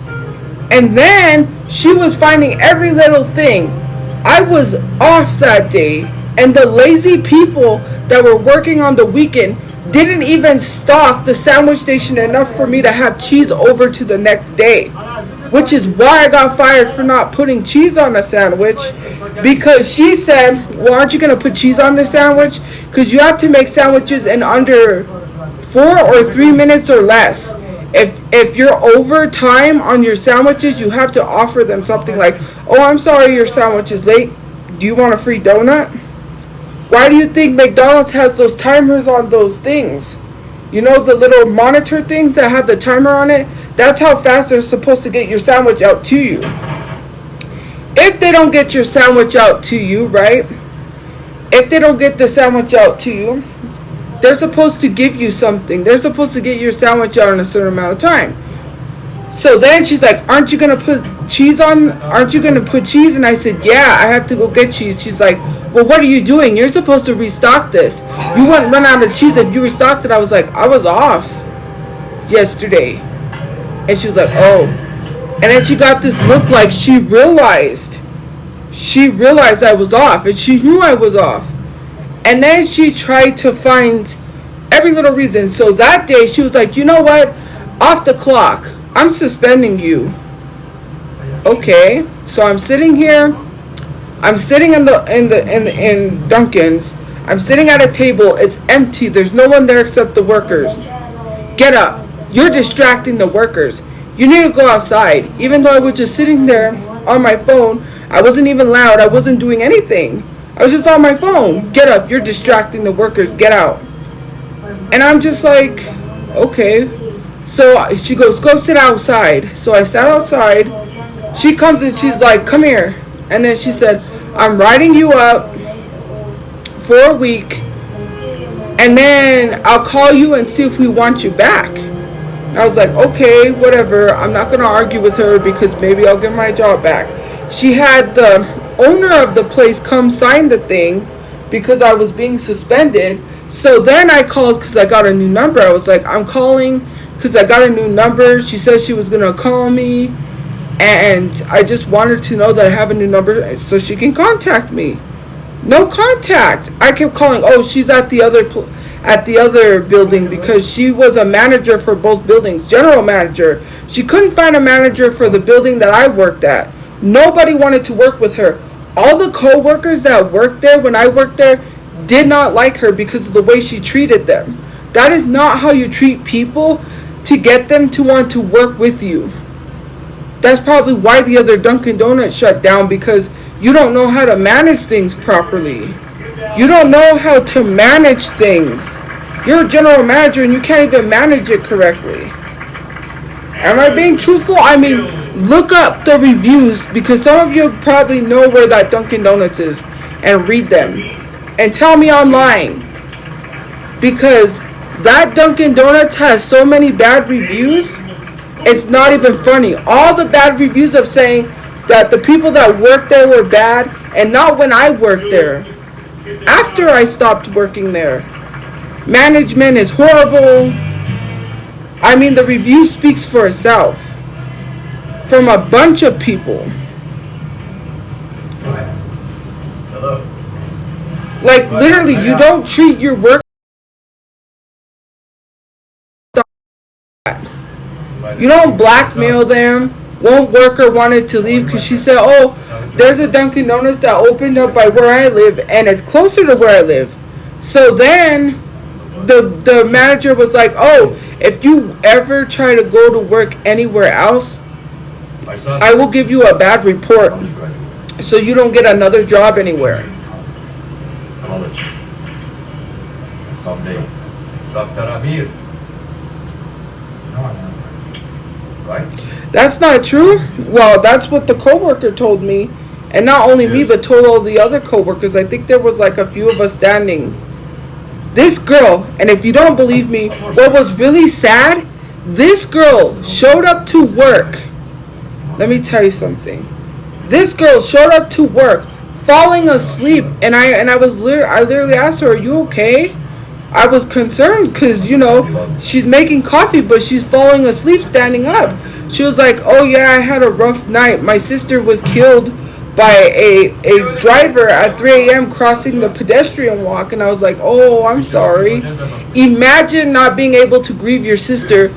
And then she was finding every little thing. I was off that day. And the lazy people that were working on the weekend didn't even stock the sandwich station enough for me to have cheese over to the next day. Which is why I got fired for not putting cheese on a sandwich. Because she said, well, aren't you going to put cheese on the sandwich? Because you have to make sandwiches in under 4 or 3 minutes or less. If you're over time on your sandwiches, you have to offer them something like, oh, I'm sorry your sandwich is late. Do you want a free donut? Why do you think McDonald's has those timers on those things? You know, the little monitor things that have the timer on it? That's how fast they're supposed to get your sandwich out to you. If they don't get your sandwich out to you, right? If they don't get the sandwich out to you, they're supposed to give you something. They're supposed to get your sandwich out in a certain amount of time. So then she's like, aren't you going to put cheese on? Aren't you going to put cheese? And I said, yeah, I have to go get cheese. She's like, well, what are you doing? You're supposed to restock this. You wouldn't run out of cheese if you restocked it. I was like, I was off yesterday. And she was like, oh. And then she got this look like she realized I was off. And she knew I was off. And then she tried to find every little reason. So that day she was like, you know what? Off the clock. I'm suspending you. Okay. So I'm sitting here. I'm sitting in Dunkin's. I'm sitting at a table. It's empty. There's no one there except the workers. Get up. You're distracting the workers. You need to go outside. Even though I was just sitting there on my phone, I wasn't even loud. I wasn't doing anything. I was just on my phone. Get up. You're distracting the workers. Get out. And I'm just like, okay. So she goes, go sit outside. So I sat outside. She comes and she's like, come here. And then she said, I'm writing you up for a week. And then I'll call you and see if we want you back. And I was like, okay, whatever. I'm not going to argue with her because maybe I'll get my job back. She had the owner of the place come sign the thing because I was being suspended. So then I called because I got a new number. I was like, I'm calling because I got a new number. She said she was going to call me. And I just wanted to know that I have a new number so she can contact me. No contact. I kept calling. Oh, she's at the other building because she was a manager for both buildings, general manager. She couldn't find a manager for the building that I worked at. Nobody wanted to work with her. All the co-workers that worked there when I worked there did not like her because of the way she treated them. That is not how you treat people to get them to want to work with you. That's probably why the other Dunkin' Donuts shut down, because you don't know how to manage things properly. You don't know how to manage things. You're a general manager and you can't even manage it correctly. Am I being truthful? I mean, look up the reviews because some of you probably know where that Dunkin' Donuts is and read them. And tell me I'm lying. Because that Dunkin' Donuts has so many bad reviews. It's not even funny. All the bad reviews of saying that the people that worked there were bad, and not when I worked there. After I stopped working there. Management is horrible. I mean, the review speaks for itself. From a bunch of people. Hello. Like, literally, you don't treat your work. You don't blackmail them one worker wanted to leave because she said, oh, there's a Dunkin' Donuts that opened up by where I live and it's closer to where I live. So then the manager was like, oh, if you ever try to go to work anywhere else, I will give you a bad report so you don't get another job anywhere. It's college. Someday. Dr. Amir. Right? That's not true. Well, that's what the coworker told me. And not only me, but told all the other coworkers. I think there was like a few of us standing. This girl, and if you don't believe me, what was really sad, this girl showed up to work. Let me tell you something. This girl showed up to work, falling asleep, and I literally asked her, "Are you okay?" I was concerned because, you know, she's making coffee, but she's falling asleep standing up. She was like, "Oh yeah, I had a rough night. My sister was killed by a driver at 3 a.m. crossing the pedestrian walk." And I was like, "Oh, I'm sorry." Imagine not being able to grieve your sister,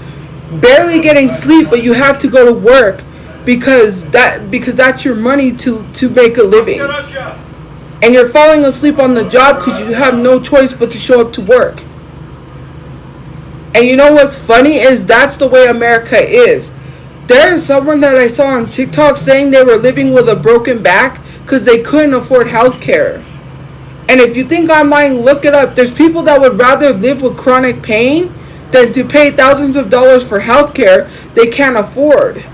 barely getting sleep, but you have to go to work because that's your money to make a living. And you're falling asleep on the job because you have no choice but to show up to work. And you know what's funny is that's the way America is. There is someone that I saw on TikTok saying they were living with a broken back because they couldn't afford health care. And if you think I'm lying, look it up. There's people that would rather live with chronic pain than to pay thousands of dollars for health care they can't afford.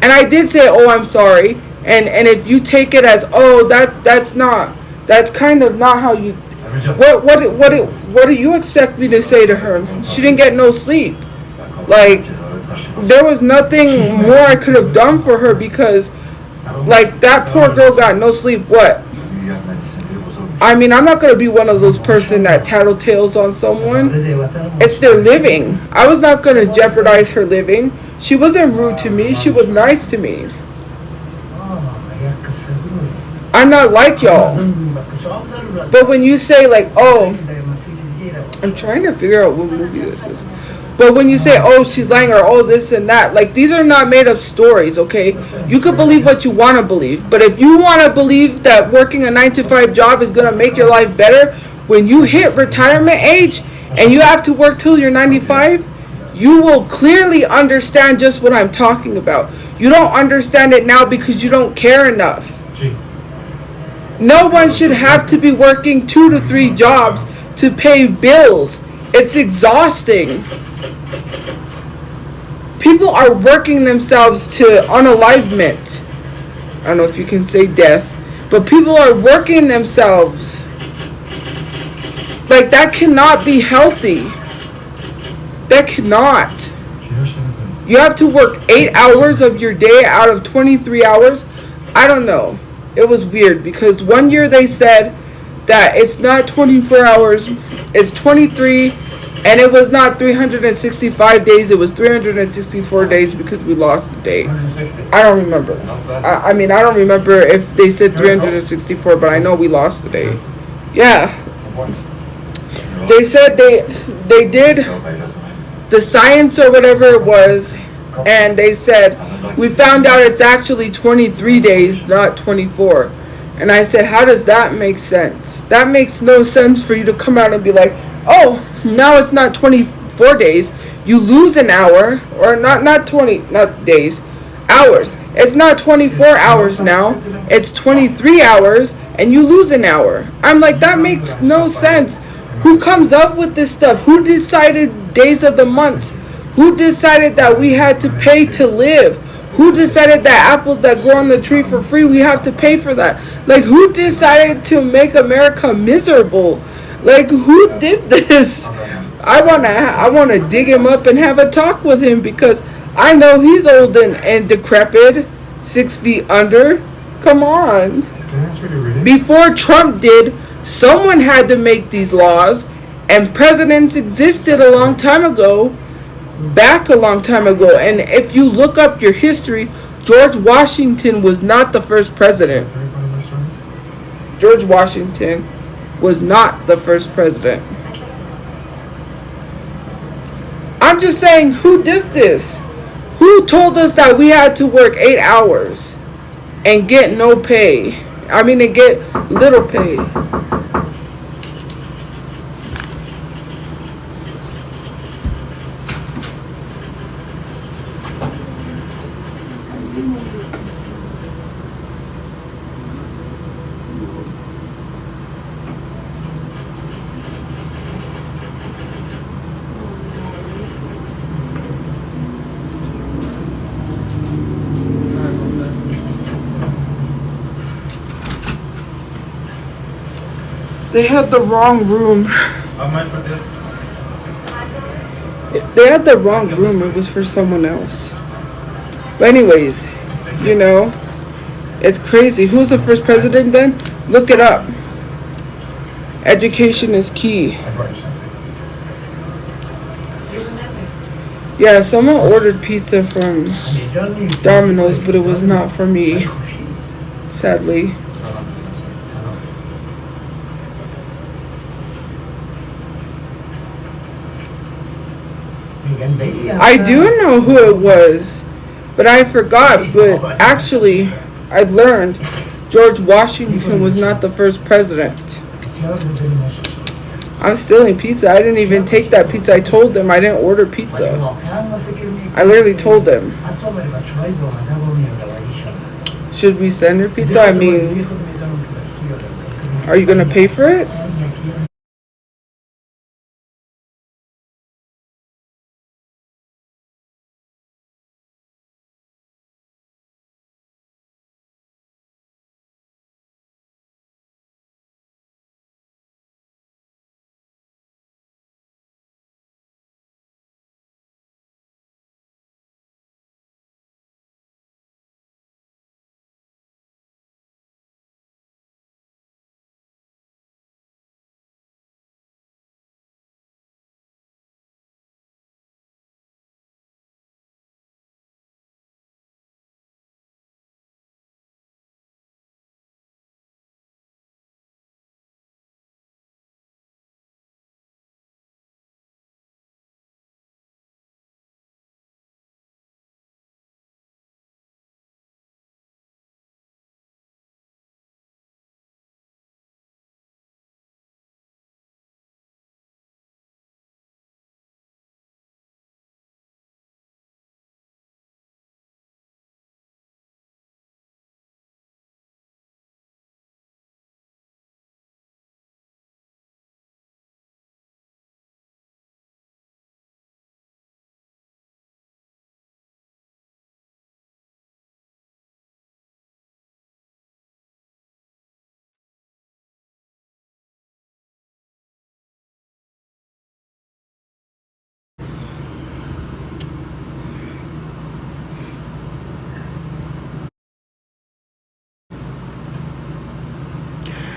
And I did say, "Oh, I'm sorry." And if you take it as, "Oh, that's kind of not how you," what do you expect me to say to her? She didn't get no sleep. Like, there was nothing more I could have done for her because, like, that poor girl got no sleep. What? I mean, I'm not going to be one of those person that tattletales on someone. It's their living. I was not going to jeopardize her living. She wasn't rude to me. She was nice to me. I'm not like y'all. But when you say, like, oh, I'm trying to figure out what movie this is. But when you say, oh, she's lying, or oh, this and that, like, these are not made up stories, okay? You could believe what you want to believe. But if you want to believe that working a 9-to-5 job is going to make your life better, when you hit retirement age and you have to work till you're 95, you will clearly understand just what I'm talking about. You don't understand it now because you don't care enough. No one should have to be working 2 to 3 jobs to pay bills. It's exhausting. People are working themselves to unalivement. I don't know if you can say death, but people are working themselves. Like, that cannot be healthy. That cannot. You have to work 8 hours of your day out of 23 hours. I don't know. It was weird because one year they said that it's not 24 hours, it's 23, and it was not 365 days, it was 364 days because we lost the day. I don't remember. I mean, I don't remember if they said 364, but I know we lost the day. Yeah. They said they did the science or whatever it was, and they said, we found out it's actually 23 days, not 24. And I said, how does that make sense? That makes no sense for you to come out and be like, oh, now it's not 24 days. You lose an hour, or not days, hours. It's not 24 hours now. It's 23 hours, and you lose an hour. I'm like, that makes no sense. Who comes up with this stuff? Who decided days of the months? Who decided that we had to pay to live? Who decided that apples that grow on the tree for free, we have to pay for that? Like, who decided to make America miserable? Like, who did this? I wanna dig him up and have a talk with him because I know he's old and decrepit, 6 feet under. Come on. Before Trump did, someone had to make these laws, and presidents existed a long time ago. Back a long time ago, and if you look up your history, George Washington was not the first president. George Washington was not the first president. I'm just saying, who does this? Who Who told us that we had to work 8 hours and get no pay? I mean, and get little pay. They had the wrong room. They had the wrong room. It was for someone else. But anyways, you know, it's crazy. Who's the first president then? Look it up. Education is key. Yeah, someone ordered pizza from Domino's, but it was not for me, sadly. I do know who it was, but I forgot. But actually, I learned George Washington was not the first president. I'm stealing pizza. I didn't even take that pizza. I told them I didn't order pizza. I literally told them. Should we send her pizza? I mean, are you gonna pay for it?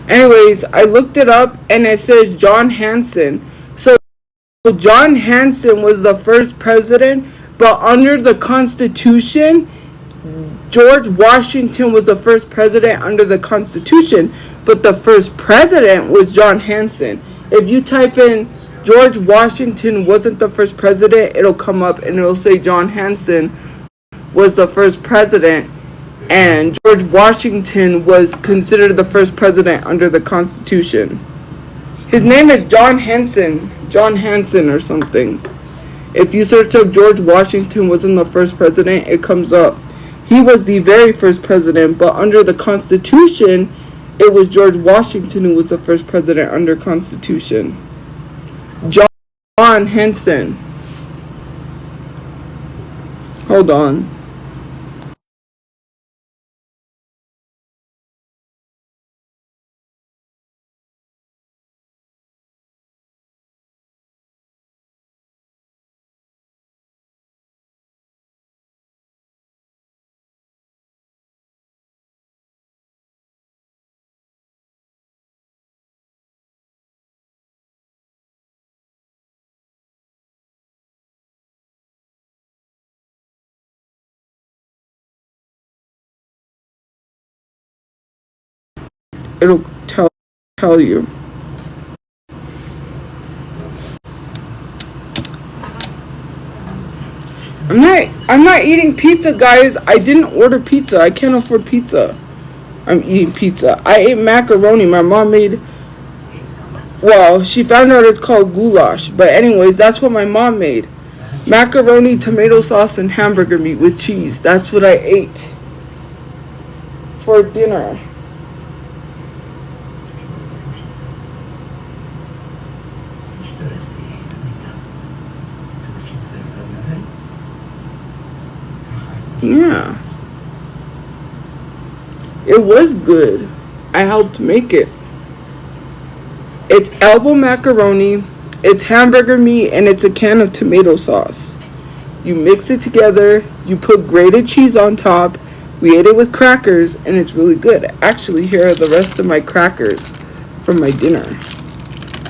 Anyways, I looked it up and it says John Hanson. So John Hanson was the first president, but under the Constitution, George Washington was the first president under the Constitution, but the first president was John Hanson. If you type in George Washington wasn't the first president, it'll come up and it'll say John Hanson was the first president, and George Washington was considered the first president under the Constitution. His name is John Hanson or something. If you search up George Washington wasn't the first president, it comes up. He was the very first president, but under the Constitution, it was George Washington who was the first president under Constitution. John Hanson. Hold on. It'll tell you. I'm not eating pizza, guys. I didn't order pizza. I can't afford pizza. I'm eating pizza. I ate macaroni. My mom made, well, she found out it's called goulash. But anyways, that's what my mom made. Macaroni, tomato sauce, and hamburger meat with cheese. That's what I ate for dinner. Yeah. It was good. I helped make it. It's elbow macaroni, it's hamburger meat, and it's a can of tomato sauce. You mix it together, you put grated cheese on top. We ate it with crackers, and it's really good. Actually, here are the rest of my crackers from my dinner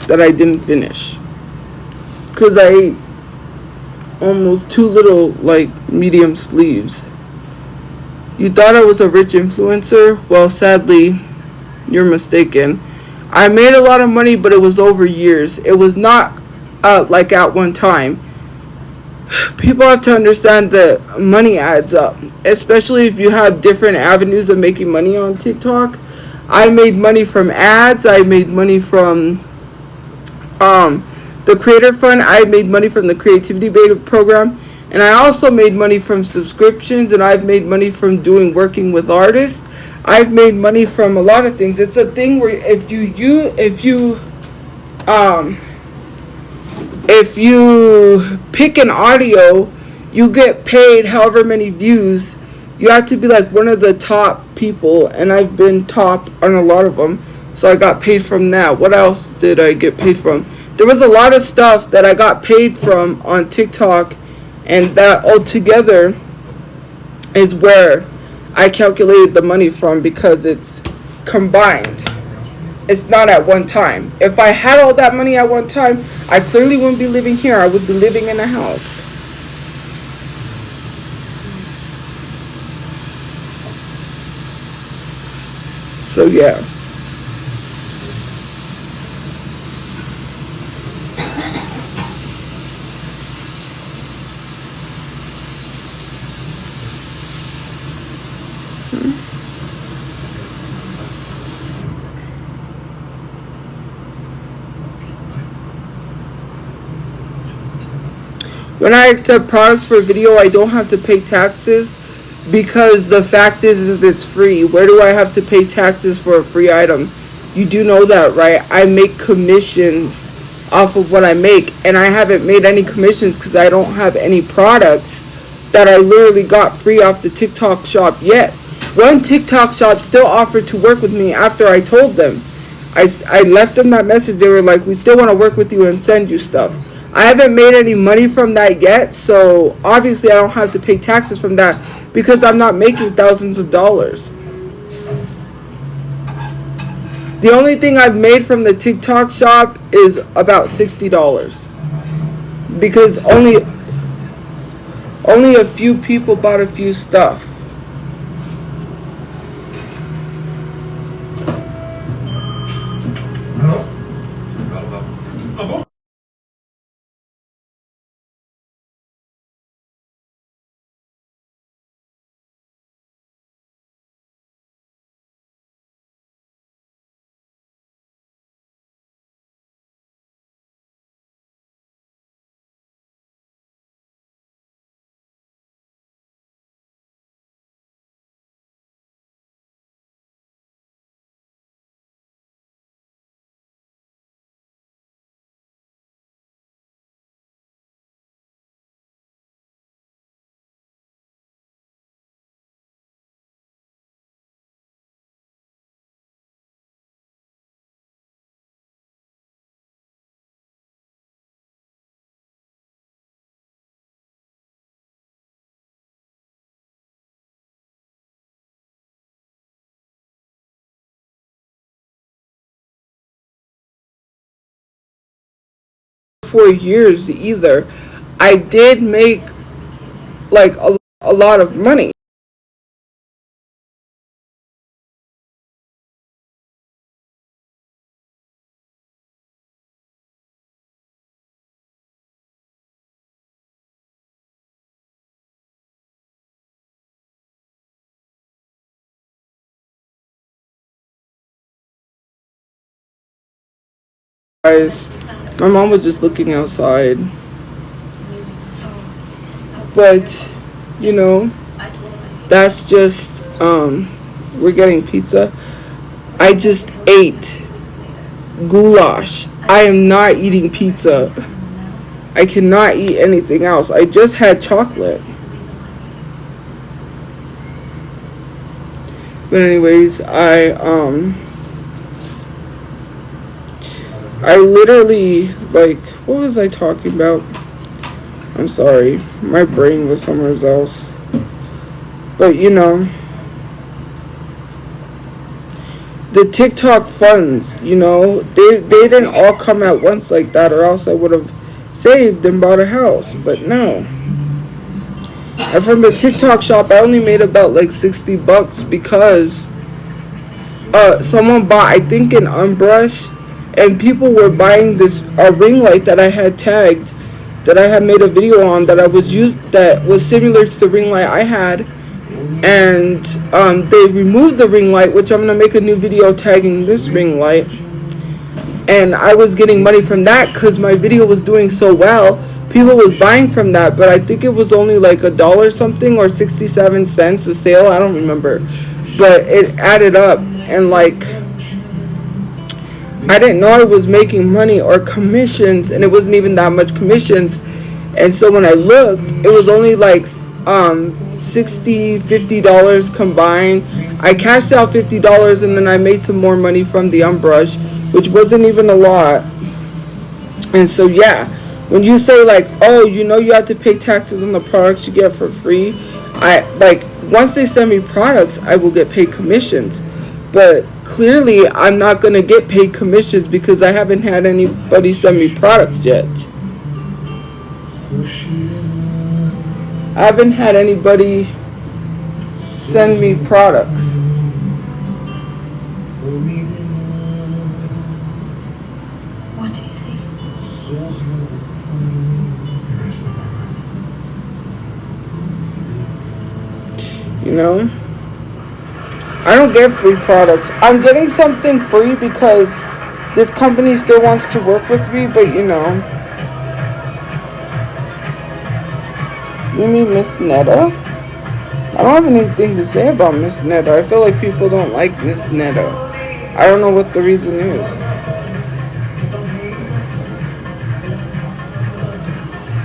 that I didn't finish. Because I ate almost 2 little, like, medium sleeves. You thought I was a rich influencer? Well, sadly, you're mistaken. I made a lot of money, but it was over years. It was not like at one time. People have to understand that money adds up, especially if you have different avenues of making money on TikTok. I made money from ads. I made money from the Creator Fund. I made money from the Creativity program. And I also made money from subscriptions, and I've made money from working with artists. I've made money from a lot of things. It's a thing where if you pick an audio, you get paid however many views. You have to be like one of the top people, and I've been top on a lot of them, so I got paid from that. What else did I get paid from? There was a lot of stuff that I got paid from on TikTok, and that altogether is where I calculated the money from, because it's combined. It's not at one time. If I had all that money at one time, I clearly wouldn't be living here. I would be living in a house. So yeah. When I accept products for video, I don't have to pay taxes, because the fact is it's free. Where do I have to pay taxes for a free item? You do know that, right? I make commissions off of what I make, and I haven't made any commissions because I don't have any products that I literally got free off the TikTok shop yet. One TikTok shop still offered to work with me after I told them. I left them that message. They were like, we still want to work with you and send you stuff. I haven't made any money from that yet, so obviously I don't have to pay taxes from that, because I'm not making thousands of dollars. The only thing I've made from the TikTok shop is about $60, because only a few people bought a few stuff. For years either. I did make like a lot of money. Guys, my mom was just looking outside. But, you know, that's just, we're getting pizza. I just ate goulash. I am not eating pizza. I cannot eat anything else. I just had chocolate. But anyways, I literally, like, what was I talking about? I'm sorry. My brain was somewhere else. But, you know, the TikTok funds, you know, they didn't all come at once like that, or else I would have saved and bought a house. But no. And from the TikTok shop, I only made about like $60 because someone bought, I think, an unbrush, and people were buying this ring light that I had tagged, that I had made a video on, that that was similar to the ring light I had, and they removed the ring light, which I'm gonna make a new video tagging this ring light, and I was getting money from that because my video was doing so well. People was buying from that, but I think it was only like $1 something or 67 cents a sale. I don't remember, but it added up, and like, I didn't know I was making money or commissions, and it wasn't even that much commissions. And so when I looked, it was only like $50 combined. I cashed out $50, and then I made some more money from the unbrush, which wasn't even a lot. And so yeah, when you say like, oh, you know, you have to pay taxes on the products you get for free, I like, once they send me products, I will get paid commissions. But clearly I'm not going to get paid commissions because I haven't had anybody send me products yet. I haven't had anybody send me products. What do you see? You know, I don't get free products. I'm getting something free because this company still wants to work with me, but you know. You mean Miss Netta? I don't have anything to say about Miss Netta. I feel like people don't like Miss Netta. I don't know what the reason is.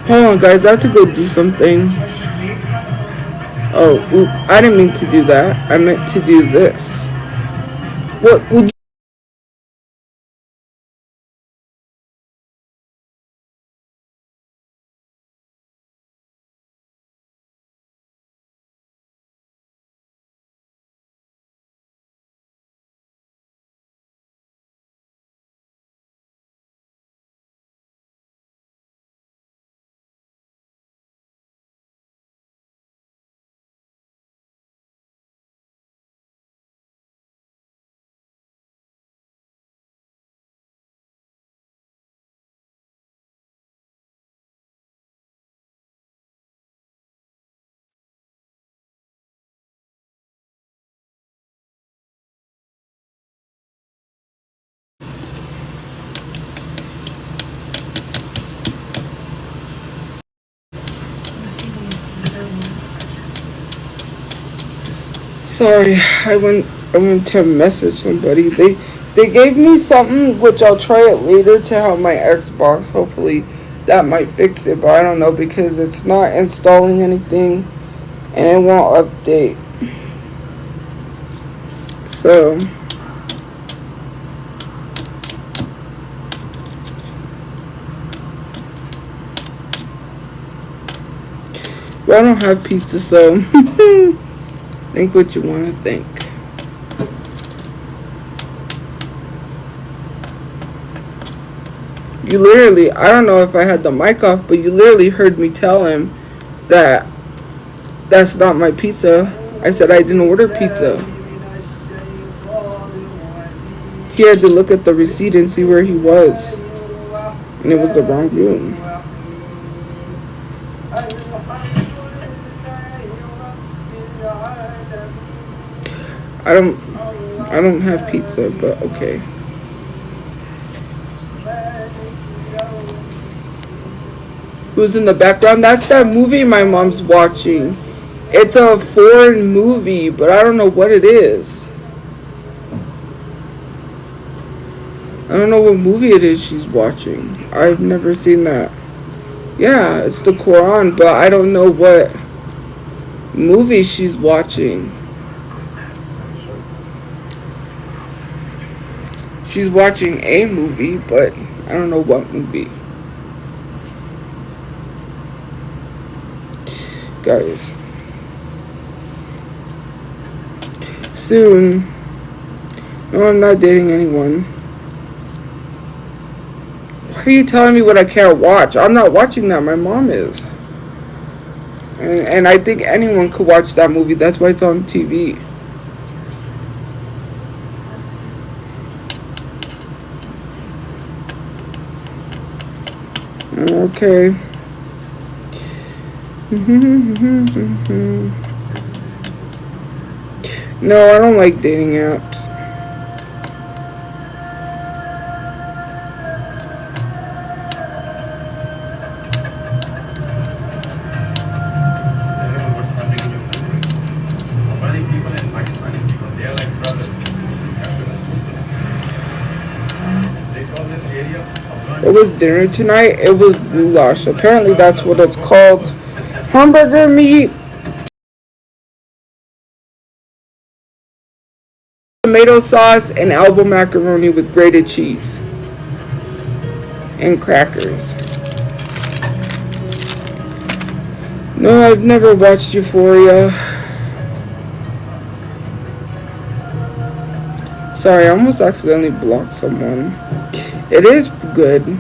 Hold on, guys. I have to go do something. Oh, oop, I didn't mean to do that. I meant to do this. What would you... Sorry, I went to message somebody. They gave me something, which I'll try it later to help my Xbox. Hopefully that might fix it, but I don't know because it's not installing anything and it won't update. So well, I don't have pizza, so think what you want to think. You literally, I don't know if I had the mic off, but you literally heard me tell him that that's not my pizza. I said I didn't order pizza. He had to look at the receipt and see where he was. And it was the wrong room. I don't have pizza, but okay. who's in the background. That's that movie my mom's watching. It's a foreign movie, but I don't know what it is. I don't know what movie it is she's watching. I've never seen that. Yeah, it's the Quran, but I don't know what movie she's watching. She's watching a movie, but I don't know what movie. Guys. Soon. No, I'm not dating anyone. Why are you telling me what I can't watch? I'm not watching that. My mom is. And I think anyone could watch that movie. That's why it's on TV. Okay. No, I don't like dating apps. It was dinner tonight. It was goulash. Apparently that's what it's called. Hamburger meat, tomato sauce, and elbow macaroni with grated cheese and crackers. No, I've never watched Euphoria. Sorry, I almost accidentally blocked someone. It is good.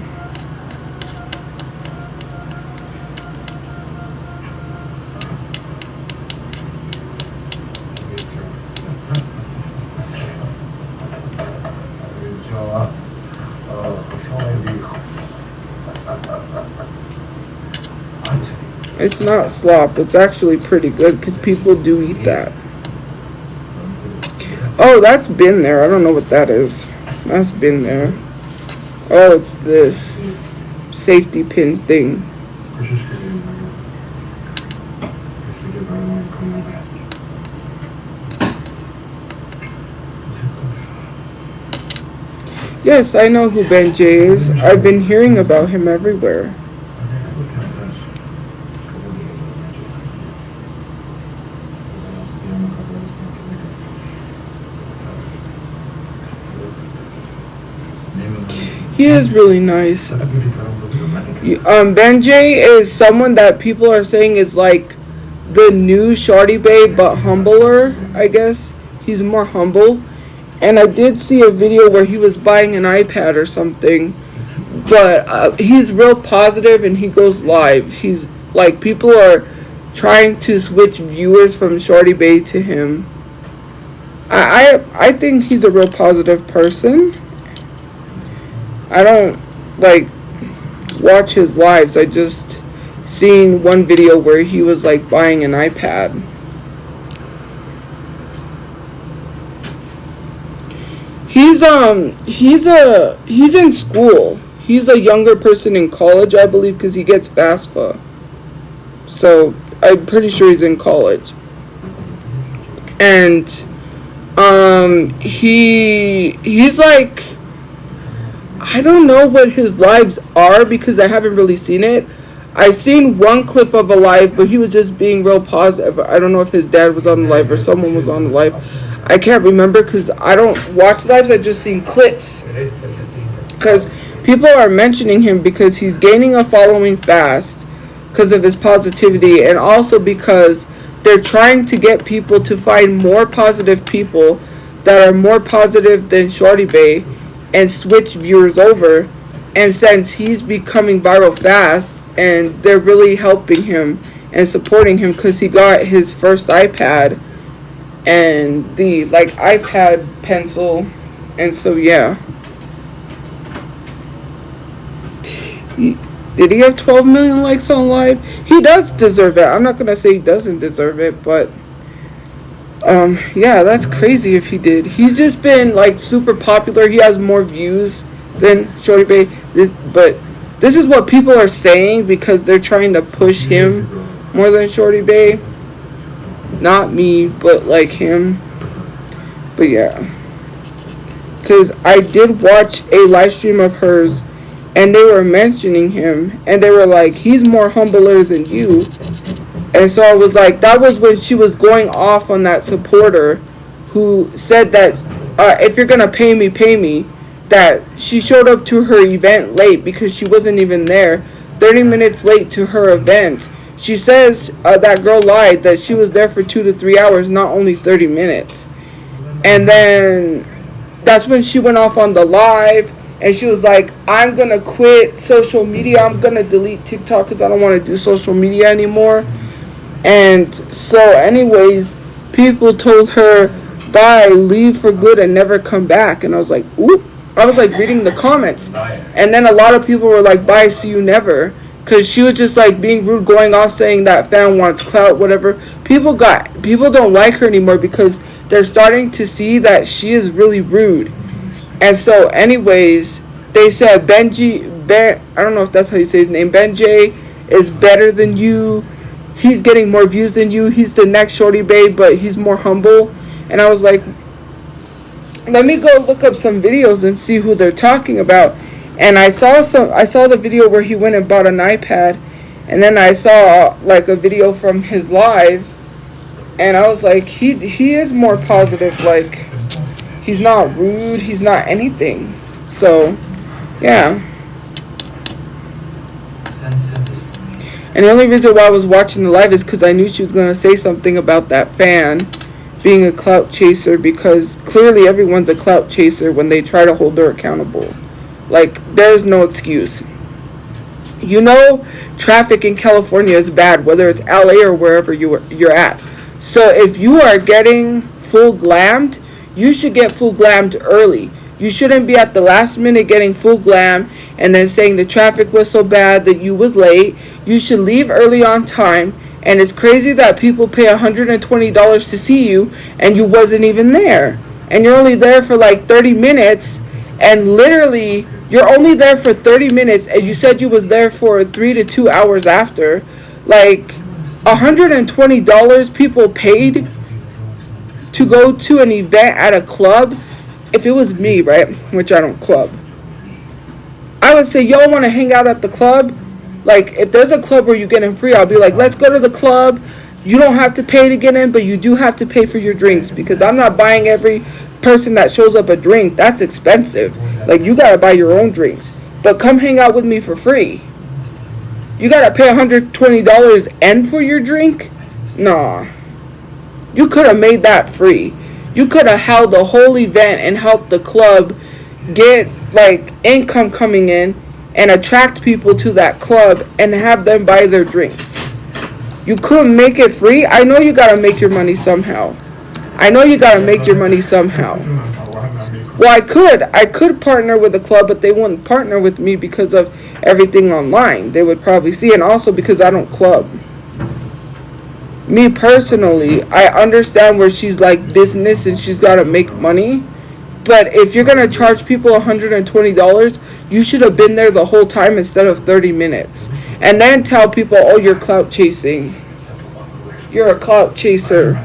It's not slop. It's actually pretty good because people do eat that. Oh, that's been there. I don't know what that is. That's been there. Oh, it's this safety pin thing. Yes, I know who Ben J is. I've been hearing about him everywhere. He is really nice. Ben J is someone that people are saying is like the new Shorty Bae, but humbler, I guess. He's more humble. And I did see a video where he was buying an iPad or something. But he's real positive and he goes live. He's like, people are trying to switch viewers from Shorty Bae to him. I think he's a real positive person. I don't like watch his lives. I just seen one video where he was like buying an iPad. He's in school. He's a younger person in college, I believe, because he gets FAFSA. So I'm pretty sure he's in college. And he's like, I don't know what his lives are because I haven't really seen it. I seen one clip of a live, but he was just being real positive. I don't know if his dad was on the live or someone was on the live. I can't remember because I don't watch lives. I just seen clips. Because people are mentioning him because he's gaining a following fast because of his positivity, and also because they're trying to get people to find more positive people that are more positive than Shorty Bae and switch viewers over. And since he's becoming viral fast, and they're really helping him and supporting him because he got his first iPad and the like iPad pencil, and so yeah. Did he have 12 million likes on live? He does deserve it. I'm not gonna say he doesn't deserve it, but yeah, that's crazy if he did. He's just been like super popular. He has more views than Shorty Bae, but This is what people are saying because they're trying to push him more than Shorty Bay. Not me, but like him. But yeah. Because I did watch a live stream of hers and they were mentioning him and they were like, he's more humbler than you. And so I was like, that was when she was going off on that supporter who said that if you're going to pay me, that she showed up to her event late because she wasn't even there, 30 minutes late to her event. She says that girl lied, that she was there for 2 to 3 hours, not only 30 minutes. And then that's when she went off on the live and she was like, I'm going to quit social media. I'm going to delete TikTok because I don't want to do social media anymore. And so anyways, people told her, bye, leave for good and never come back. And I was like, oop. I was like reading the comments. And then a lot of people were like, bye, see you never. Because she was just like being rude, going off saying that fan wants clout, whatever. People don't like her anymore because they're starting to see that she is really rude. And so anyways, they said I don't know if that's how you say his name, Benjay is better than you. He's getting more views than you. He's the next Shorty Babe, but he's more humble. And I was like, let me go look up some videos and see who they're talking about. And I saw the video where he went and bought an iPad. And then I saw like a video from his live. And I was like, he is more positive. Like, he's not rude. He's not anything. So, yeah. And the only reason why I was watching the live is because I knew she was going to say something about that fan being a clout chaser, because clearly everyone's a clout chaser when they try to hold her accountable. Like, there's no excuse. You know, traffic in California is bad, whether it's LA or wherever you're at. So if you are getting full glammed, you should get full glammed early. You shouldn't be at the last minute getting full glam and then saying the traffic was so bad that you was late. You should leave early on time. And it's crazy that people pay $120 to see you and you wasn't even there. And you're only there for like 30 minutes. And literally, you're only there for 30 minutes and you said you was there for 3 to 2 hours after. Like, $120 people paid to go to an event at a club. If it was me, right, which I don't club, I would say, y'all want to hang out at the club? Like, if there's a club where you get in free, I'll be like, let's go to the club. You don't have to pay to get in, but you do have to pay for your drinks, because I'm not buying every person that shows up a drink. That's expensive. Like, you got to buy your own drinks. But come hang out with me for free. You got to pay $120 and for your drink? Nah. You could have made that free. You could have held the whole event and helped the club get, like, income coming in and attract people to that club and have them buy their drinks. You couldn't make it free? I know you gotta make your money somehow. Well, I could partner with a club, but they wouldn't partner with me because of everything online. They would probably see, and also because I don't club. Me personally, I understand where she's like business and she's gotta make money. But if you're going to charge people $120, you should have been there the whole time instead of 30 minutes. And then tell people, oh, you're clout chasing. You're a clout chaser.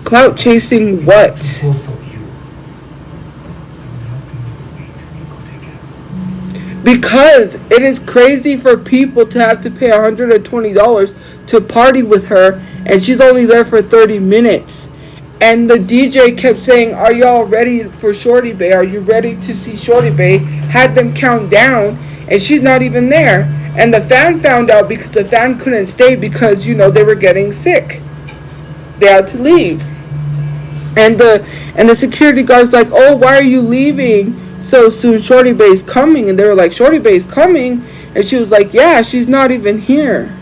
Clout chasing what? Because it is crazy for people to have to pay $120 to party with her, and she's only there for 30 minutes. And the DJ kept saying, are y'all ready for Shorty Bay? Are you ready to see Shorty Bay? Had them count down, and she's not even there. And the fan found out because the fan couldn't stay because, you know, they were getting sick. They had to leave. And the security guard's like, oh, why are you leaving so soon? Shorty Bay's coming. And they were like, Shorty Bay's coming? And she was like, yeah, she's not even here.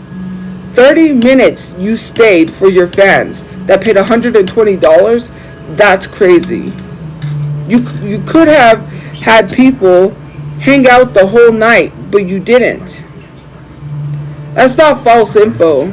30 minutes you stayed for your fans that paid $120. That's crazy. You could have had people hang out the whole night, but you didn't. That's not false info.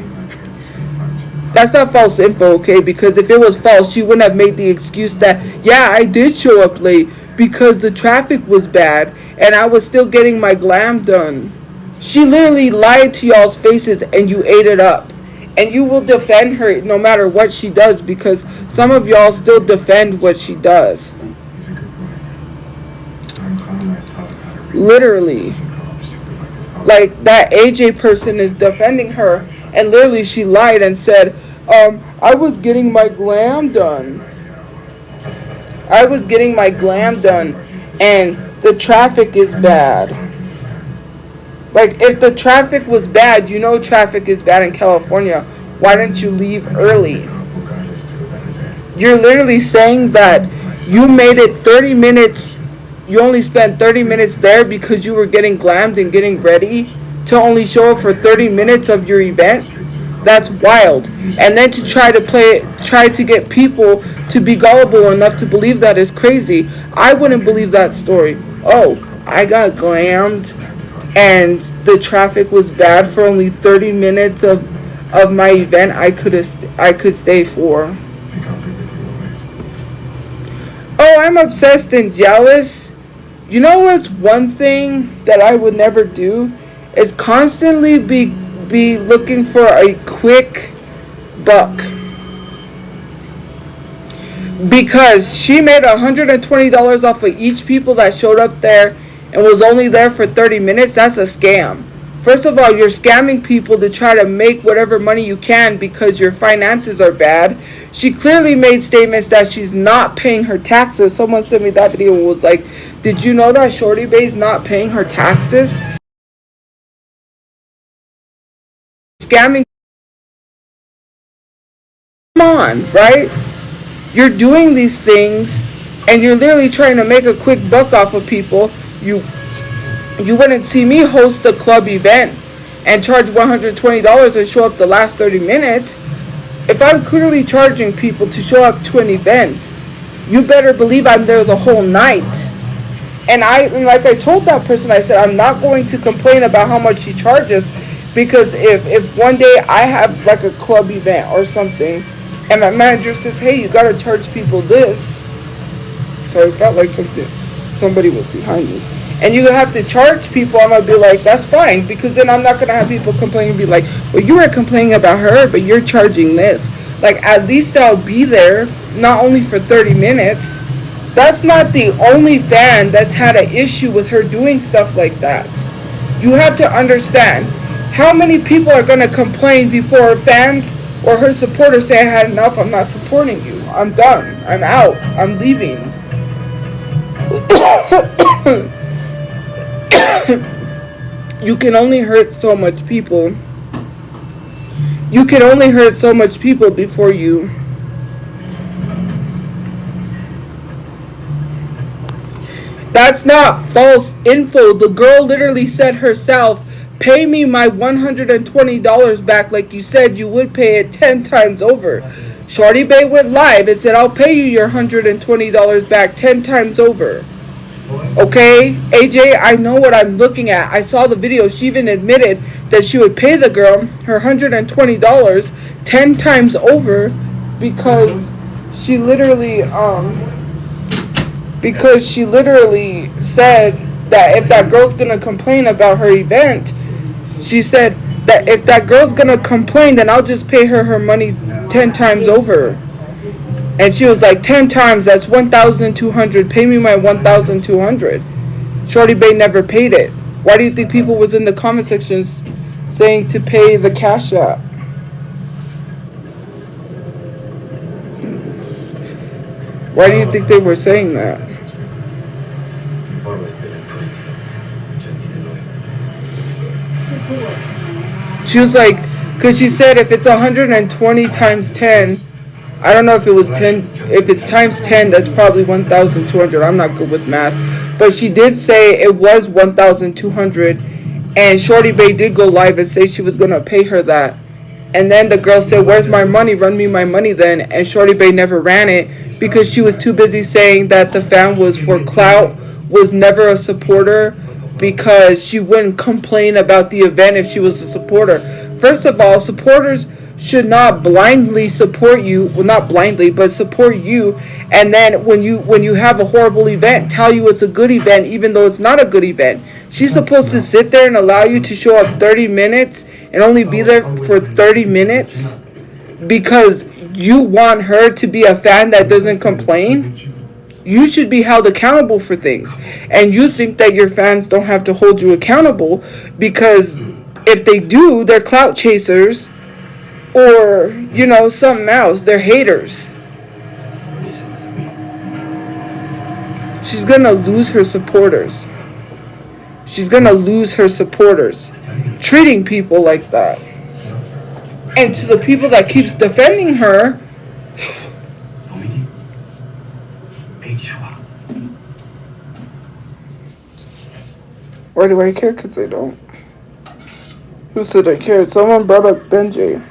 That's not false info, okay? Because if it was false, she wouldn't have made the excuse that, yeah, I did show up late. because the traffic was bad and I was still getting my glam done. She literally lied to y'all's faces and you ate it up. And you will defend her no matter what she does, because some of y'all still defend what she does. Literally. Like, that AJ person is defending her, and literally she lied and said, I was getting my glam done. I was getting my glam done, and the traffic is bad. Like, if the traffic was bad, you know traffic is bad in California, why didn't you leave early? You're literally saying that you made it 30 minutes, you only spent 30 minutes there because you were getting glammed and getting ready to only show up for 30 minutes of your event? That's wild. And then to try to get people to be gullible enough to believe that is crazy. I wouldn't believe that story. Oh, I got glammed and the traffic was bad for only 30 minutes of my event I could stay for. Oh, I'm obsessed and jealous. You know what's one thing that I would never do? Is constantly be looking for a quick buck. Because she made $120 off of each people that showed up there and was only there for 30 minutes. That's a scam. First of all, you're scamming people to try to make whatever money you can because your finances are bad. She clearly made statements that she's not paying her taxes. Someone sent me that video and was like, did you know that Shorty Bay's not paying her taxes? Scamming. Come on, right? You're doing these things and you're literally trying to make a quick buck off of people. You wouldn't see me host a club event and charge $120 and show up the last 30 minutes. If I'm clearly charging people to show up to an event, you better believe I'm there the whole night. And like I told that person, I said, I'm not going to complain about how much she charges, because if one day I have like a club event or something and my manager says, hey, you gotta charge people this. So it felt like somebody was behind me. And you have to charge people, I'm going to be like, that's fine. Because then I'm not going to have people complain and be like, well, you were complaining about her, but you're charging this. Like, at least I'll be there, not only for 30 minutes. That's not the only fan that's had an issue with her doing stuff like that. You have to understand, how many people are going to complain before fans or her supporters say, I had enough, I'm not supporting you. I'm done. I'm out. I'm leaving. You can only hurt so much people. You can only hurt so much people before you. That's not false info. The girl literally said herself, pay me my $120 back like you said you would pay it 10 times over. Shorty Bay went live and said, I'll pay you your $120 back 10 times over. Okay, AJ, I know what I'm looking at. I saw the video. She even admitted that she would pay the girl her $120 10 times over because she literally said that if that girl's gonna complain about her event, she said that if that girl's gonna complain, then I'll just pay her money 10 times over. And she was like, 10 times, that's $1,200. Pay me my $1,200. Shorty Bay never paid it. Why do you think people was in the comment sections saying to pay the cash app? Why do you think they were saying that? She was like, because she said if it's 120 times 10, I don't know if it was 10, if it's times 10, that's probably 1,200. I'm not good with math. But she did say it was 1,200. And Shorty Bay did go live and say she was going to pay her that. And then the girl said, where's my money? Run me my money then. And Shorty Bay never ran it because she was too busy saying that the fan was for clout, was never a supporter, because she wouldn't complain about the event if she was a supporter. First of all, supporters should not blindly support you. Well, not blindly, but support you. And then when you have a horrible event, tell you it's a good event, even though it's not a good event. She's supposed to sit there and allow you to show up 30 minutes and only be there for 30 minutes because you want her to be a fan that doesn't complain. You should be held accountable for things. And you think that your fans don't have to hold you accountable because if they do, they're clout chasers or, something else. They're haters. She's going to lose her supporters. She's going to lose her supporters. Treating people like that. And to the people that keeps defending her, why do I care? Because they don't. Who said I cared? Someone brought up Benji.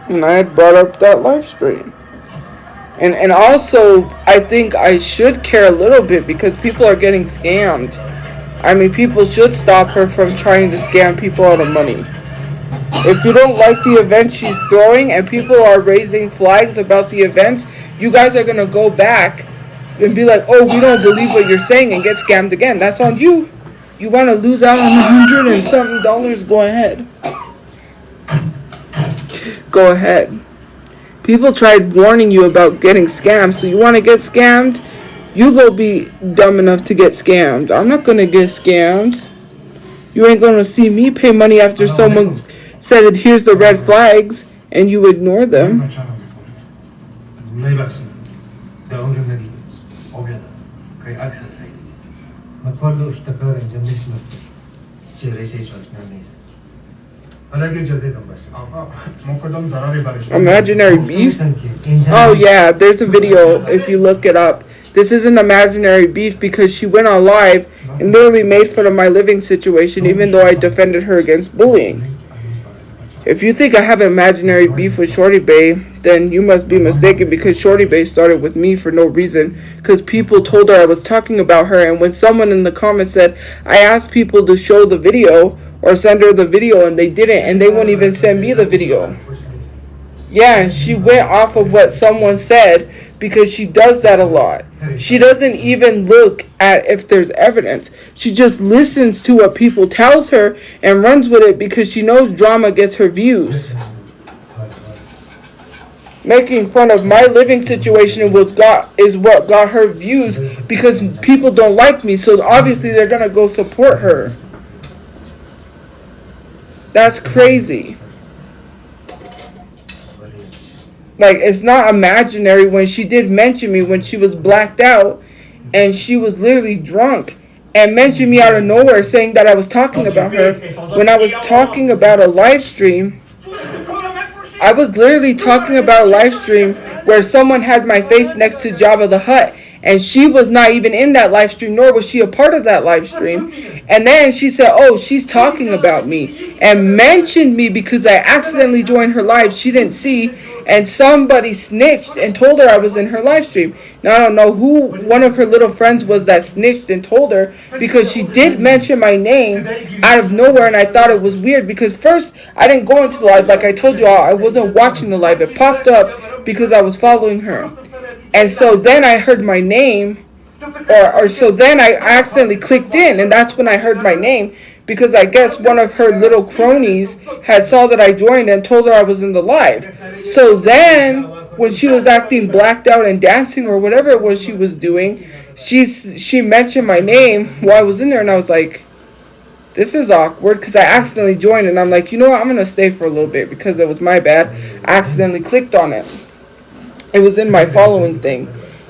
And I had brought up that live stream. And also, I think I should care a little bit because people are getting scammed. I mean, people should stop her from trying to scam people out of money. If you don't like the event she's throwing and people are raising flags about the events, you guys are going to go back and be like, oh, we don't believe what you're saying and get scammed again. That's on you. You want to lose out on $100 and something dollars? Go ahead. Go ahead. People tried warning you about getting scammed, so you want to get scammed? You go be dumb enough to get scammed. I'm not going to get scammed. You ain't going to see me pay money after someone said, here's the red flags, and you ignore them. Imaginary beef? Oh yeah, there's a video if you look it up. This isn't imaginary beef because she went on live and literally made fun of my living situation even though I defended her against bullying. If you think I have imaginary beef with Shorty Bae, then you must be mistaken because Shorty Bae started with me for no reason because people told her I was talking about her, and when someone in the comments said I asked people to show the video or send her the video and they didn't, and they wouldn't even send me the video. Yeah, and she went off of what someone said because she does that a lot. She doesn't even look at if there's evidence. She just listens to what people tells her and runs with it because she knows drama gets her views. Making fun of my living situation is what got her views because people don't like me, so obviously they're gonna go support her. That's crazy. Like, it's not imaginary when she did mention me when she was blacked out and she was literally drunk and mentioned me out of nowhere saying that I was talking about her when I was talking about a live stream. I was literally talking about a live stream where someone had my face next to Jabba the Hutt, and she was not even in that live stream, nor was she a part of that live stream. And then she said, oh, she's talking about me, and mentioned me because I accidentally joined her live. She didn't see, and somebody snitched and told her I was in her live stream. Now, I don't know who one of her little friends was that snitched and told her, because she did mention my name out of nowhere, and I thought it was weird because first I didn't go into the live. Like I told you all, I wasn't watching the live. It popped up because I was following her. And so then I heard my name, or so then I accidentally clicked in, and that's when I heard my name, because I guess one of her little cronies had saw that I joined and told her I was in the live. So then, when she was acting blacked out and dancing or whatever it was she was doing, she mentioned my name while I was in there, and I was like, this is awkward, because I accidentally joined, and I'm like, you know what, I'm going to stay for a little bit, because it was my bad. I accidentally clicked on it. It was in my following thing.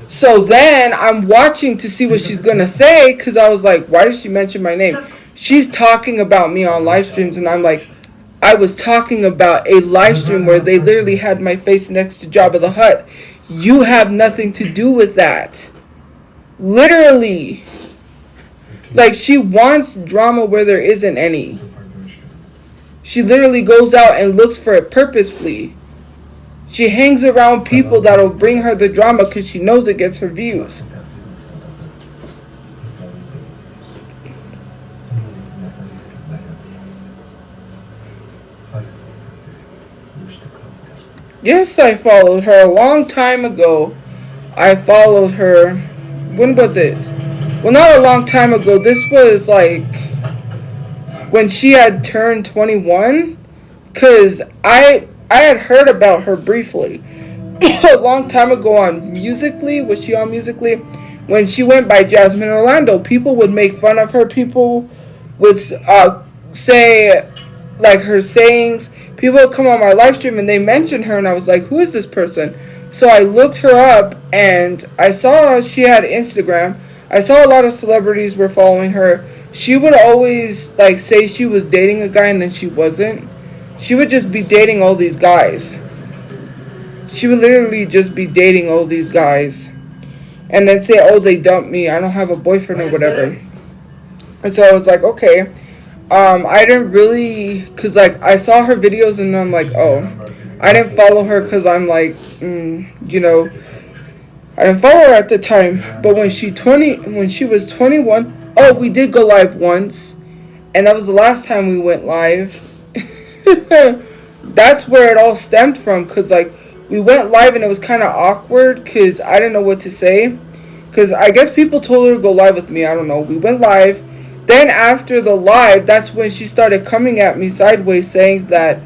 So then I'm watching to see what she's going to say, because I was like, why did she mention my name? She's talking about me on live streams, and I'm like, I was talking about a live stream where they literally had my face next to Jabba the Hutt. You have nothing to do with that. Literally. Like, she wants drama where there isn't any. She literally goes out and looks for it purposefully. She hangs around people that'll bring her the drama because she knows it gets her views. Yes, I followed her a long time ago. I followed her. When was it? Well, not a long time ago. This was like when she had turned 21. Cause I had heard about her briefly a long time ago on Musically. Was she on Musically? When she went by Jasmine Orlando, people would make fun of her. People would say like her sayings. People would come on my live stream and they mentioned her, and I was like, who is this person? So I looked her up and I saw she had Instagram. I saw a lot of celebrities were following her. She would always like say she was dating a guy and then she wasn't. She would just be dating all these guys. She would literally just be dating all these guys. And then say, oh, they dumped me. I don't have a boyfriend or whatever. And so I was like, okay. I didn't really, because like I saw her videos and I'm like, oh. I didn't follow her because I'm like, you know, I didn't follow her at the time. But when she was 21, oh, we did go live once. And that was the last time we went live. That's where it all stemmed from, because like we went live and it was kind of awkward because I didn't know what to say, because I guess people told her to go live with me. I don't know. We went live. Then after the live, that's when she started coming at me sideways saying that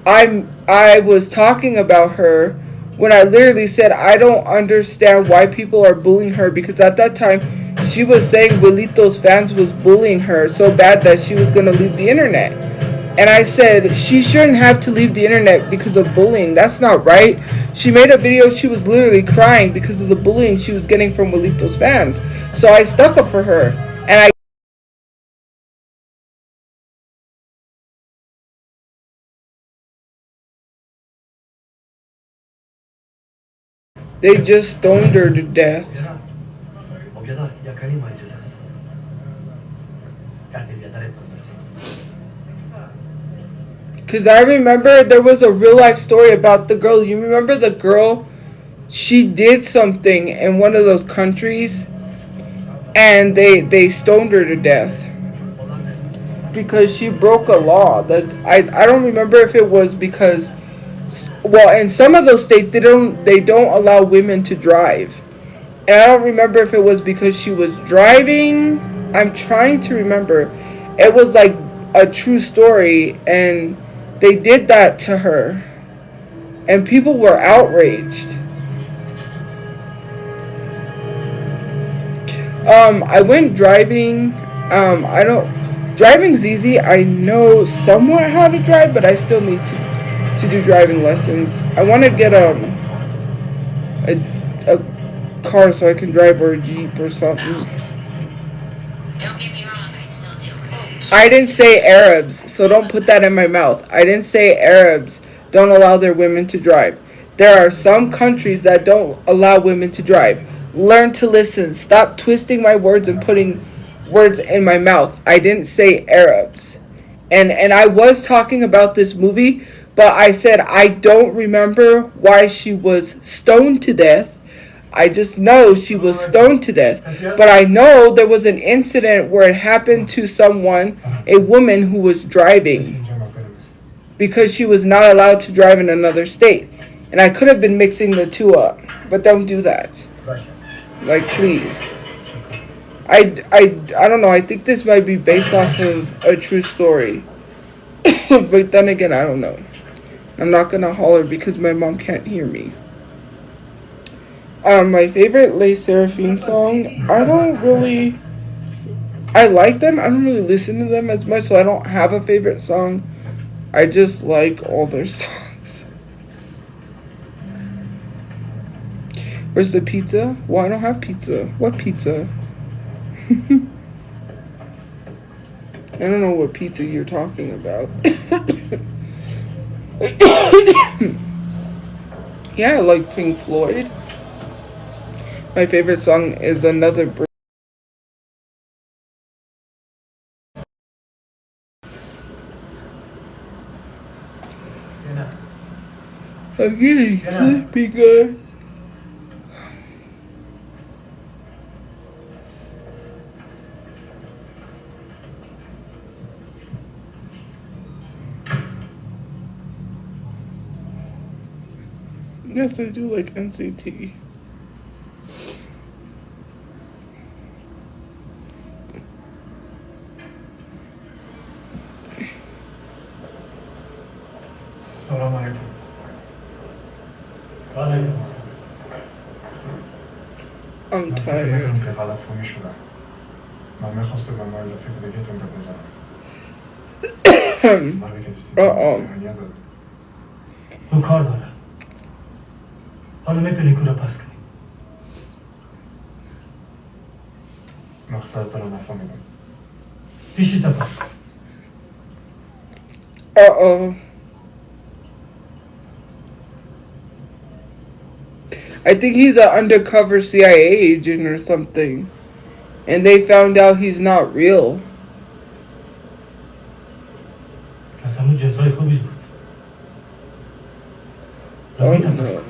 I was talking about her when I literally said I don't understand why people are bullying her, because at that time she was saying Wilito's fans was bullying her so bad that she was going to leave the internet. And I said, she shouldn't have to leave the internet because of bullying. That's not right. She made a video, she was literally crying because of the bullying she was getting from Wilito's fans. So I stuck up for her. And they just stoned her to death. Because I remember there was a real life story about the girl. You remember the girl? She did something in one of those countries and they stoned her to death because she broke a law. That I don't remember if it was because, well, in some of those states they don't allow women to drive. And I don't remember if it was because she was driving. I'm trying to remember. It was like a true story, and they did that to her. And people were outraged. I went driving. Driving's easy. I know somewhat how to drive, but I still need to do driving lessons. I want to get a car so I can drive, or a Jeep or something. Don't get me wrong, I still do. I didn't say Arabs, so don't put that in my mouth. I didn't say Arabs don't allow their women to drive. There are some countries that don't allow women to drive. Learn to listen. Stop twisting my words and putting words in my mouth. I didn't say Arabs. And I was talking about this movie, but I said I don't remember why she was stoned to death. I just know she was stoned to death. But I know there was an incident where it happened to someone, a woman who was driving, because she was not allowed to drive in another state. And I could have been mixing the two up, but don't do that. Like, please. I don't know. I think this might be based off of a true story. But then again, I don't know. I'm not going to holler because my mom can't hear me. My favorite Les Seraphim song, I like them. I don't really listen to them as much, so I don't have a favorite song. I just like all their songs. Where's the pizza? Well, I don't have pizza. What pizza? I don't know what pizza you're talking about. Yeah, I like Pink Floyd. My favorite song is Another Brick. I'm getting sleepy, guys. Yes, I do like NCT. Salam alaikum. I'm من فکر tired. میکنم که غلط فهمی شدم. من میخواسته به مورد فکر دیگهتون بپذارم. ولی که دوستی اهمیت داد. رو کار دارم. حالا میتونی کورا پس کنی. مقصد دارم نفهمیدم. پیشی تا پس کن. Uh-oh. I think he's an undercover CIA agent or something. And they found out he's not real. از همون جنسای خوبیش بود. Oh no.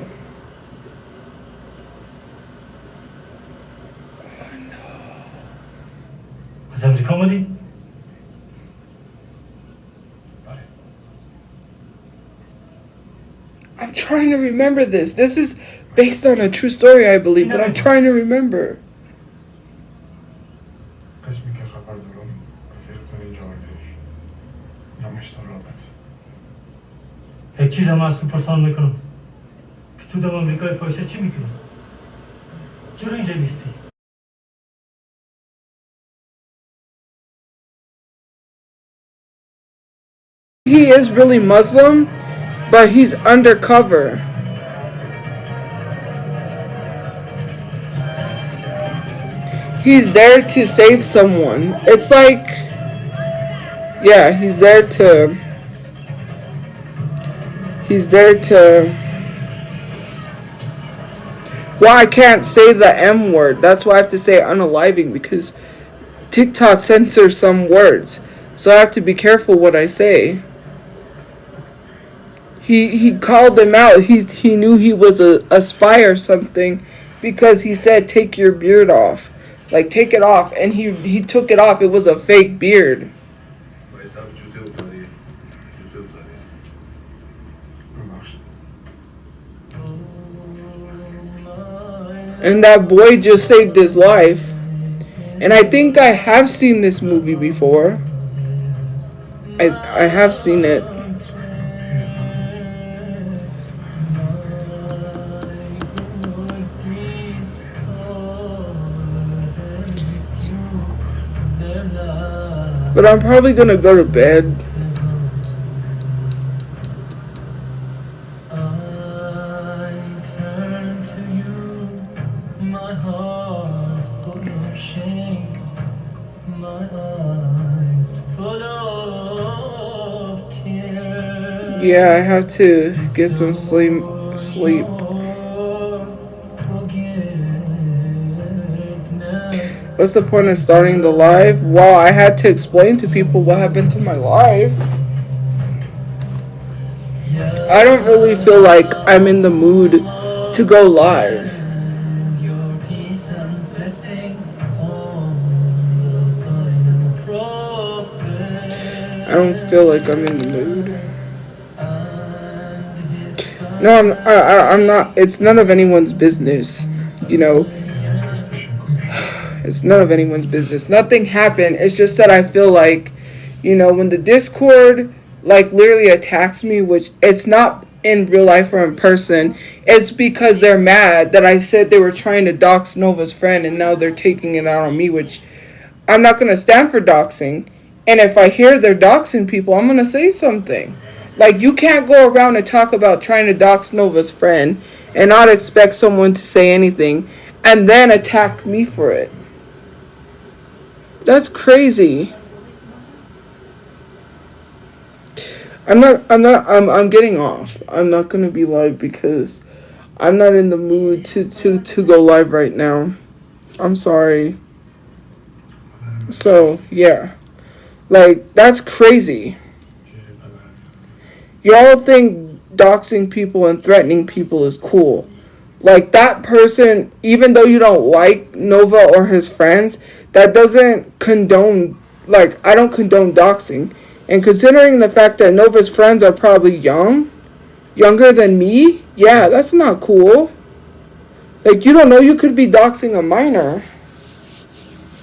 از امریکا آمدی؟ I'm trying to remember this. This is based on a true story, I believe, but I'm trying to remember. قسمی که خبر دارم رفیقتون اینجا آردهش. نامش رابرت. یک چیز هم از تو پرسان میکنم که تو در امریکای پایشه چی میکنم؟ چرا اینجا نیستی؟ He is really Muslim, but he's undercover. He's there to save someone. It's like, yeah, he's there to, well, I can't say the M word. That's why I have to say unaliving, because TikTok censors some words. So I have to be careful what I say. He called him out. He knew he was a spy or something, because he said, take your beard off. Like, take it off. And he took it off. It was a fake beard. And that boy just saved his life. And I think I have seen this movie before. I have seen it. But I'm probably gonna go to bed. Yeah, I have to get some sleep. What's the point of starting the live? Well, I had to explain to people what happened to my life. I don't really feel like I'm in the mood to go live. I don't feel like I'm in the mood. No, I'm not. It's none of anyone's business, you know. It's none of anyone's business. Nothing happened. It's just that I feel like, you know, when the Discord, like, literally attacks me, which it's not in real life or in person, it's because they're mad that I said they were trying to dox Nova's friend, and now they're taking it out on me, which I'm not going to stand for doxing. And if I hear they're doxing people, I'm going to say something. Like, you can't go around and talk about trying to dox Nova's friend and not expect someone to say anything and then attack me for it. That's crazy. I'm getting off. I'm not going to be live because I'm not in the mood to go live right now. I'm sorry. So, yeah. Like, that's crazy. Y'all think doxing people and threatening people is cool. Like, that person, even though you don't like Nova or his friends, that doesn't condone, like, I don't condone doxing. And considering the fact that Nova's friends are probably young, younger than me, yeah, that's not cool. Like, you don't know, you could be doxing a minor.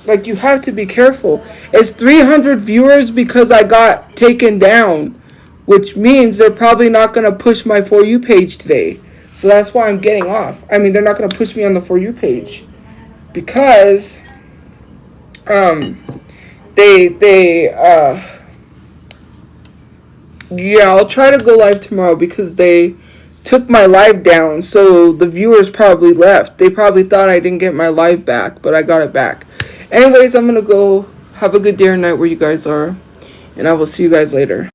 Like, you have to be careful. It's 300 viewers because I got taken down, which means they're probably not going to push my For You page today. So that's why I'm getting off. I mean, they're not going to push me on the For You page because yeah, I'll try to go live tomorrow because they took my live down, so the viewers probably left. They probably thought I didn't get my live back, but I got it back. Anyways, I'm gonna go have a good day or night where you guys are, and I will see you guys later.